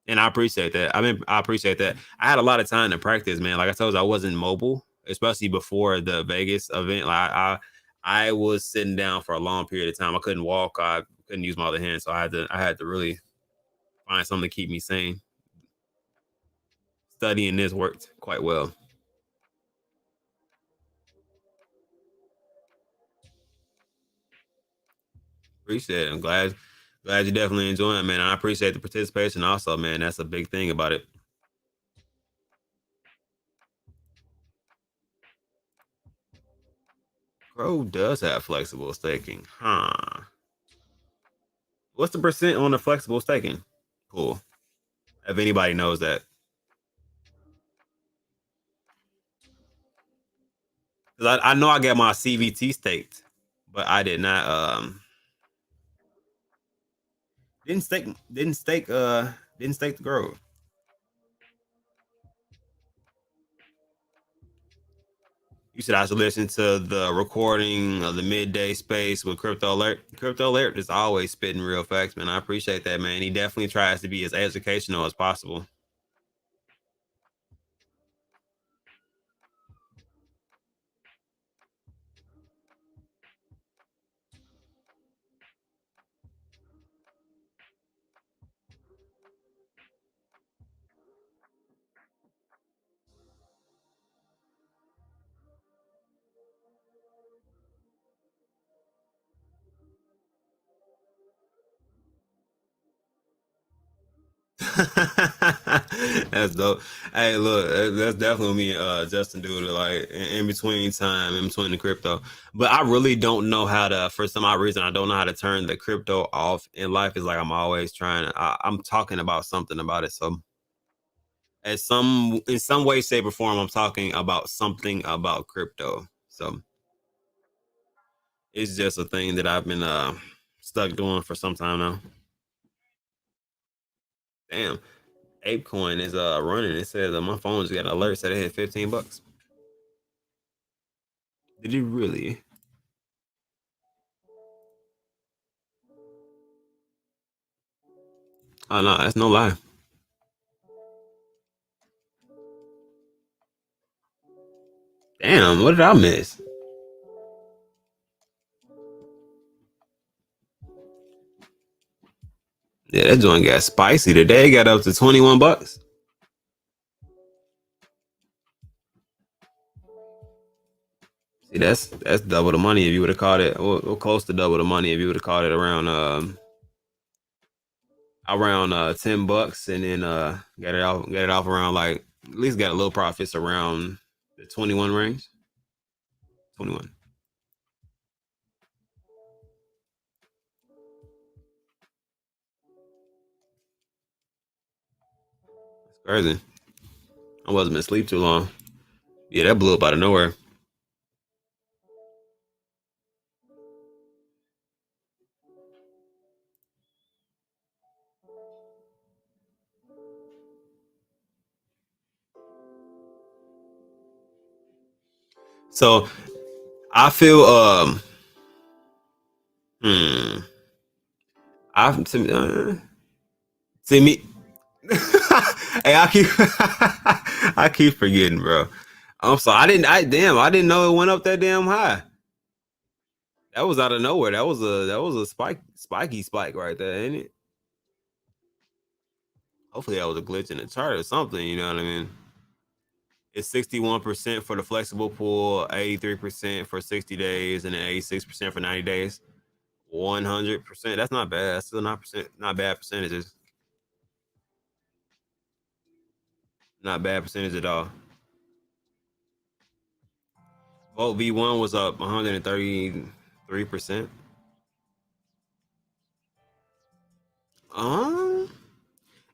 Speaker 1: And I appreciate that. I appreciate that. I had a lot of time to practice, man. Like I told you, I wasn't mobile, especially before the Vegas event. Like I was sitting down for a long period of time. I couldn't walk. I couldn't use my other hand, so I had to really find something to keep me sane. Studying this worked quite well. Appreciate it. I'm glad you're definitely enjoying it, man. I appreciate the participation also, man. That's a big thing about it. Crow does have flexible staking, huh? What's the percent on the flexible staking? Cool. If anybody knows that. Because I know I got my CVT staked, but I did not didn't stake the grove. You said I should listen to the recording of the midday space with Crypto Alert. Crypto Alert is always spitting real facts, man. I appreciate that, man. He definitely tries to be as educational as possible. That's dope. Hey, look, that's definitely me, Justin Duda, like in between time, in between the crypto. But I really don't know how to, for some odd reason, I don't know how to turn the crypto off in life. It's like I'm always trying to, I'm talking about something about it. So in some way, shape, or form, I'm talking about something about crypto. So it's just a thing that I've been stuck doing for some time now. Damn. Apecoin is running. It says my phone just got an alert said it hit $15. Did you really? Oh no, that's no lie. Damn, what did I miss? Yeah, that joint got spicy today. It got up to $21. See, that's double the money if you would have caught it, or close to double the money if you would have caught it around $10, and then get it off around like at least got a little profits around the 21 range. 21. It's crazy. I wasn't been asleep too long. Yeah, that blew up out of nowhere. So I feel hmm I see me. Hey, I keep I keep forgetting, bro. I'm sorry. I didn't know it went up that damn high. That was out of nowhere. That was a spiky spike right there, ain't it? Hopefully that was a glitch in the chart or something. You know what I mean? It's 61% for the flexible pool, 83% for 60 days, and then 86% for 90 days. 100%. That's not bad. That's still not bad percentages. Not bad percentage at all. Vote V1 was up 133%. Um,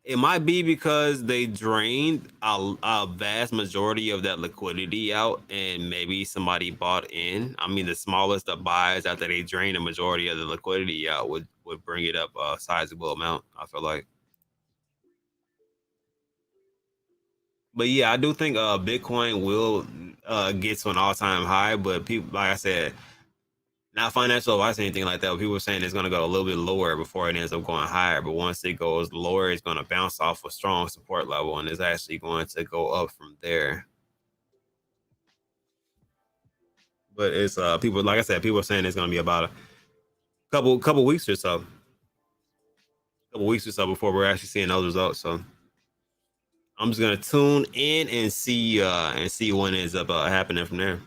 Speaker 1: it might be because they drained a vast majority of that liquidity out, and maybe somebody bought in. I mean, the smallest of buys after they drain a majority of the liquidity out would bring it up a sizable amount. I feel like, but yeah, I do think Bitcoin will get to an all time high. But people, like I said, not financial advice or anything like that. But people are saying it's going to go a little bit lower before it ends up going higher. But once it goes lower, it's going to bounce off a strong support level, and it's actually going to go up from there. But it's people, like I said, people are saying it's going to be about a couple weeks or so, before we're actually seeing those results. So I'm just gonna tune in and see when it's up happening from there.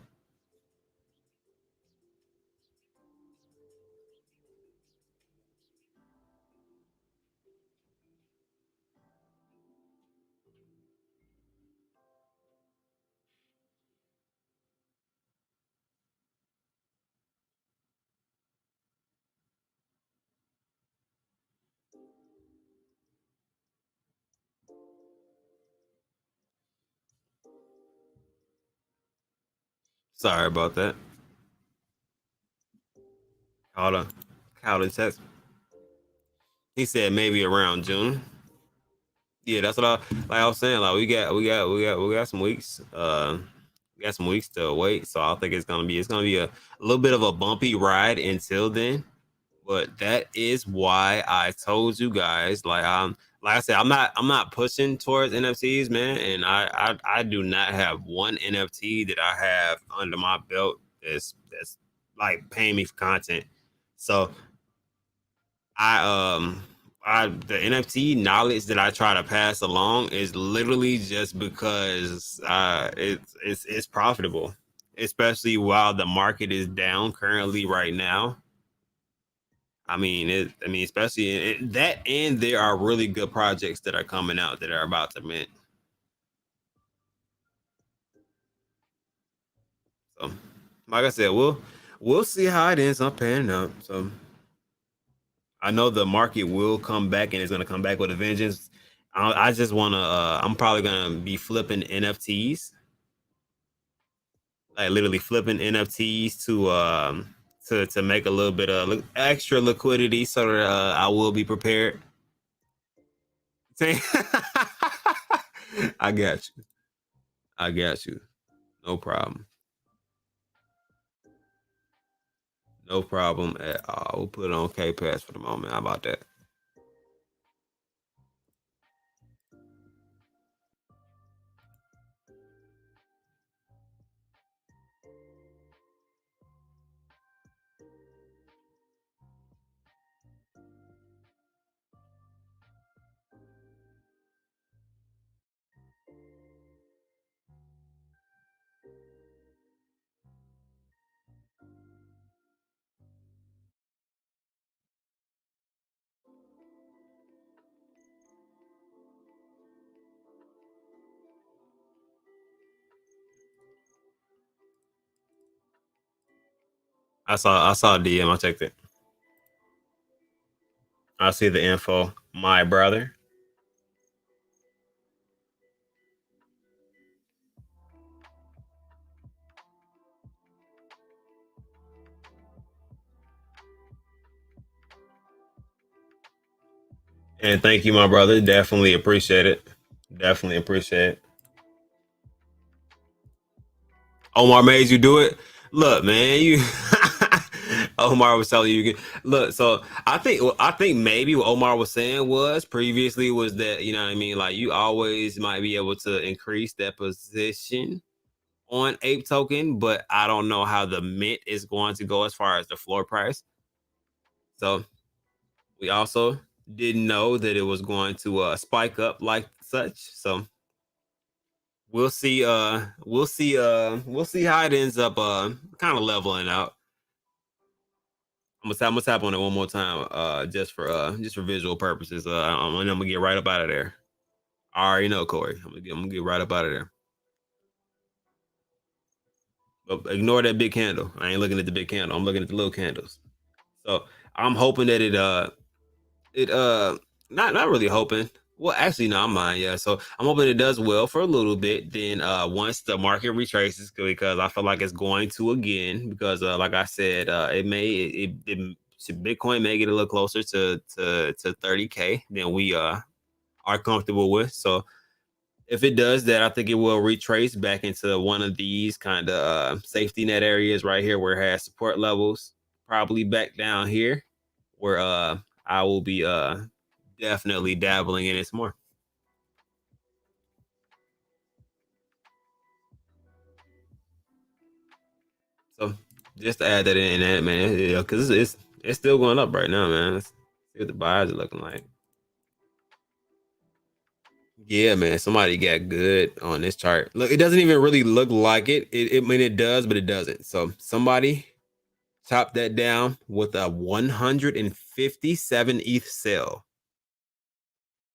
Speaker 1: Sorry about that. Called a called a text. He said maybe around June. Yeah, that's what I was saying. Like we got some weeks. We got some weeks to wait. So I think it's gonna be a little bit of a bumpy ride until then. But that is why I told you guys, like I said, I'm not pushing towards NFTs, man. And I do not have one NFT that I have under my belt that's like paying me for content. So I the NFT knowledge that I try to pass along is literally just because it's profitable, especially while the market is down currently right now. I mean, especially that, and there are really good projects that are coming out that are about to mint. So, like I said, we'll see how it ends up panning out. So, I know the market will come back, and it's going to come back with a vengeance. I just want to. I'm probably going to be flipping NFTs, like literally flipping NFTs to make a little bit of extra liquidity, so that I will be prepared. I got you. I got you. No problem. No problem at all. We'll put it on K Pass for the moment. How about that? I saw a DM. I checked it. I see the info. My brother. And thank you, my brother. Definitely appreciate it. Definitely appreciate it. Omar made you do it. Look, man, you. Omar was telling you. Look, so I think maybe what Omar was saying was previously was that, you know what I mean, like you always might be able to increase that position on Ape token, but I don't know how the mint is going to go as far as the floor price. So we also didn't know that it was going to spike up like such. So we'll see. We'll see how it ends up. Kind of leveling out. I'm gonna tap on it one more time. Just for visual purposes. And I'm gonna get right up out of there. I already know, Corey. I'm gonna get right up out of there. But ignore that big candle. I ain't looking at the big candle. I'm looking at the little candles. So I'm hoping that it not really hoping. Well, actually, no, I'm lying. Yeah, so I'm hoping it does well for a little bit. Then once the market retraces, because I feel like it's going to again. Because like I said, Bitcoin may get a little closer to 30K than we are comfortable with. So if it does that, I think it will retrace back into one of these kind of safety net areas right here where it has support levels. Probably back down here where I will be definitely dabbling in it some more. So just to add that in, that man, because it's still going up right now, man. Let's see what the buys are looking like. Yeah, man, somebody got good on this chart. Look, it doesn't even really look like it. I mean, it does, but it doesn't. So somebody chop that down with a 157 ETH sell.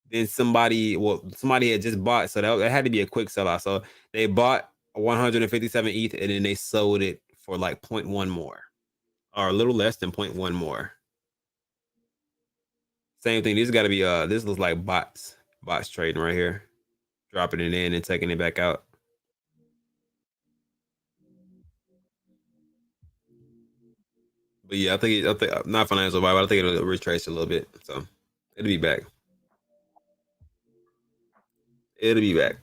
Speaker 1: Then somebody had just bought, so that had to be a quick sellout. So they bought 157 ETH and then they sold it for like 0.1 more, or a little less than 0.1 more. Same thing. These got to be this looks like bots trading right here, dropping it in and taking it back out. But yeah, I think not financial vibe. I think it'll retrace a little bit, so it'll be back. It'll be back.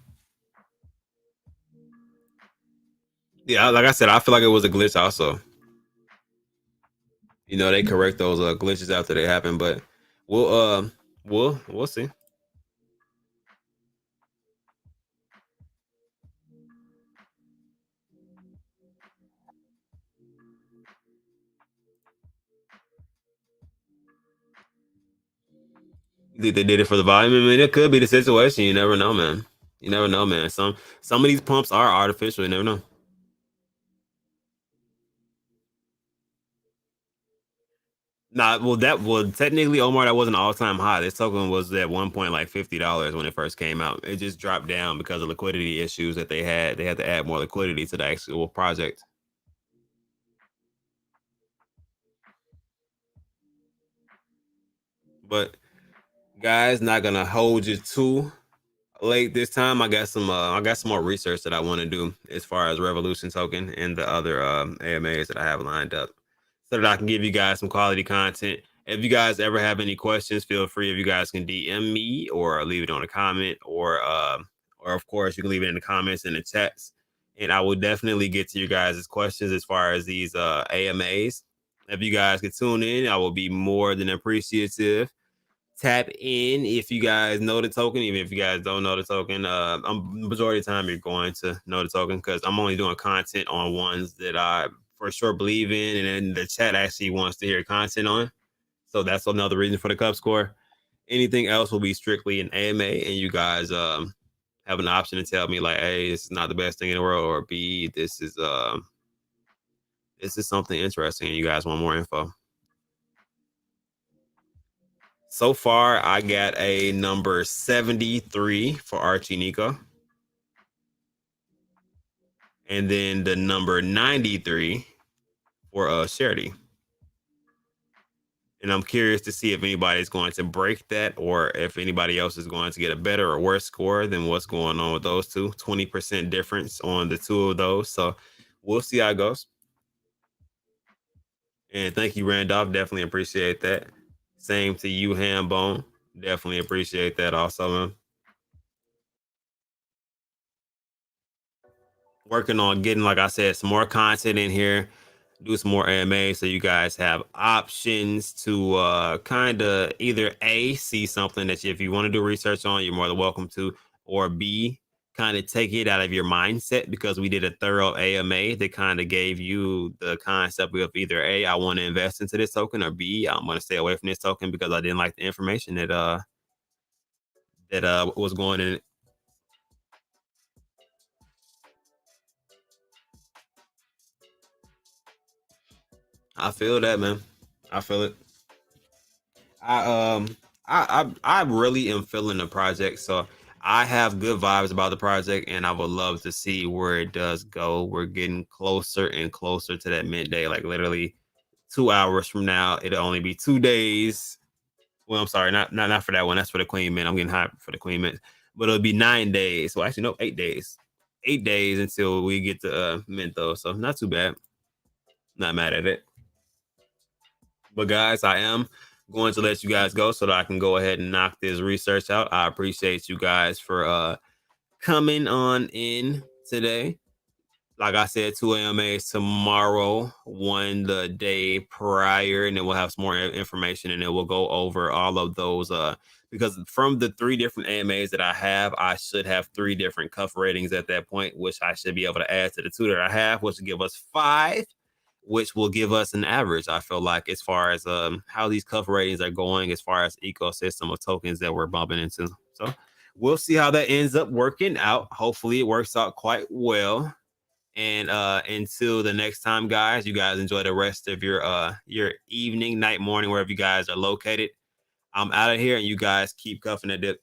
Speaker 1: Yeah, like I said, I feel like it was a glitch. Also, they correct those glitches after they happen, but we'll we'll see. You think they did it for the volume? I mean, it could be the situation. You never know, man. You never know, man. Some of these pumps are artificial. You never know. Nah, well technically, Omar, that wasn't an all time high. This token was at one point like $50 when it first came out. It just dropped down because of liquidity issues that they had. They had to add more liquidity to the actual project. But guys, not gonna hold you too late this time. I got some more research that I want to do as far as Revolution token and the other AMAs that I have lined up, so that I can give you guys some quality content. If you guys ever have any questions, feel free. If you guys can DM me or leave it on a comment, or of course you can leave it in the comments in the chats, and I will definitely get to you guys' questions as far as these AMAs. If you guys can tune in, I will be more than appreciative. Tap in if you guys know the token. Even if you guys don't know the token, I'm majority of the time you're going to know the token because I'm only doing content on ones that I for sure believe in, and then the chat actually wants to hear content on. So that's another reason for the cup score. Anything else will be strictly an AMA, and you guys have an option to tell me like, hey, this is not the best thing in the world, or B, this is something interesting, and you guys want more info. So far, I got a number 73 for Archie Nico. And then the number 93 for Charity. And I'm curious to see if anybody's going to break that or if anybody else is going to get a better or worse score than what's going on with those two. 20% difference on the two of those. So we'll see how it goes. And thank you, Randolph. Definitely appreciate that. Same to you, Hambone. Definitely appreciate that also, man. Working on getting, like I said, some more content in here, do some more AMA so you guys have options to kind of either A, see something that if you want to do research on, you're more than welcome to, or B, kind of take it out of your mindset, because we did a thorough AMA that kind of gave you the concept of either A, I want to invest into this token, or B, I'm going to stay away from this token because I didn't like the information that was going in it. I feel that, man. I feel it. I really am feeling the project, so I have good vibes about the project, and I would love to see where it does go. We're getting closer and closer to that midday, like literally 2 hours from now. It'll only be 2 days. Well, I'm sorry, not for that one. That's for the Queen Mint. I'm getting hot for the Queen Mint, but it'll be 9 days. Well, actually, no, 8 days. 8 days until we get to mint though, so not too bad. Not mad at it. But guys, I am going to let you guys go so that I can go ahead and knock this research out. I appreciate you guys for coming on in today. Like I said, 2 AMAs tomorrow, one the day prior, and then we'll have some more information, and then we'll go over all of those. Because from the 3 different AMAs that I have, I should have 3 different cuff ratings at that point, which I should be able to add to the 2 that I have, which will give us 5, which will give us an average. I feel like, as far as how these cuff ratings are going, as far as ecosystem of tokens that we're bumping into. So we'll see how that ends up working out. Hopefully, it works out quite well. And until the next time, guys, you guys enjoy the rest of your evening, night, morning, wherever you guys are located. I'm out of here, and you guys keep cuffing that dip.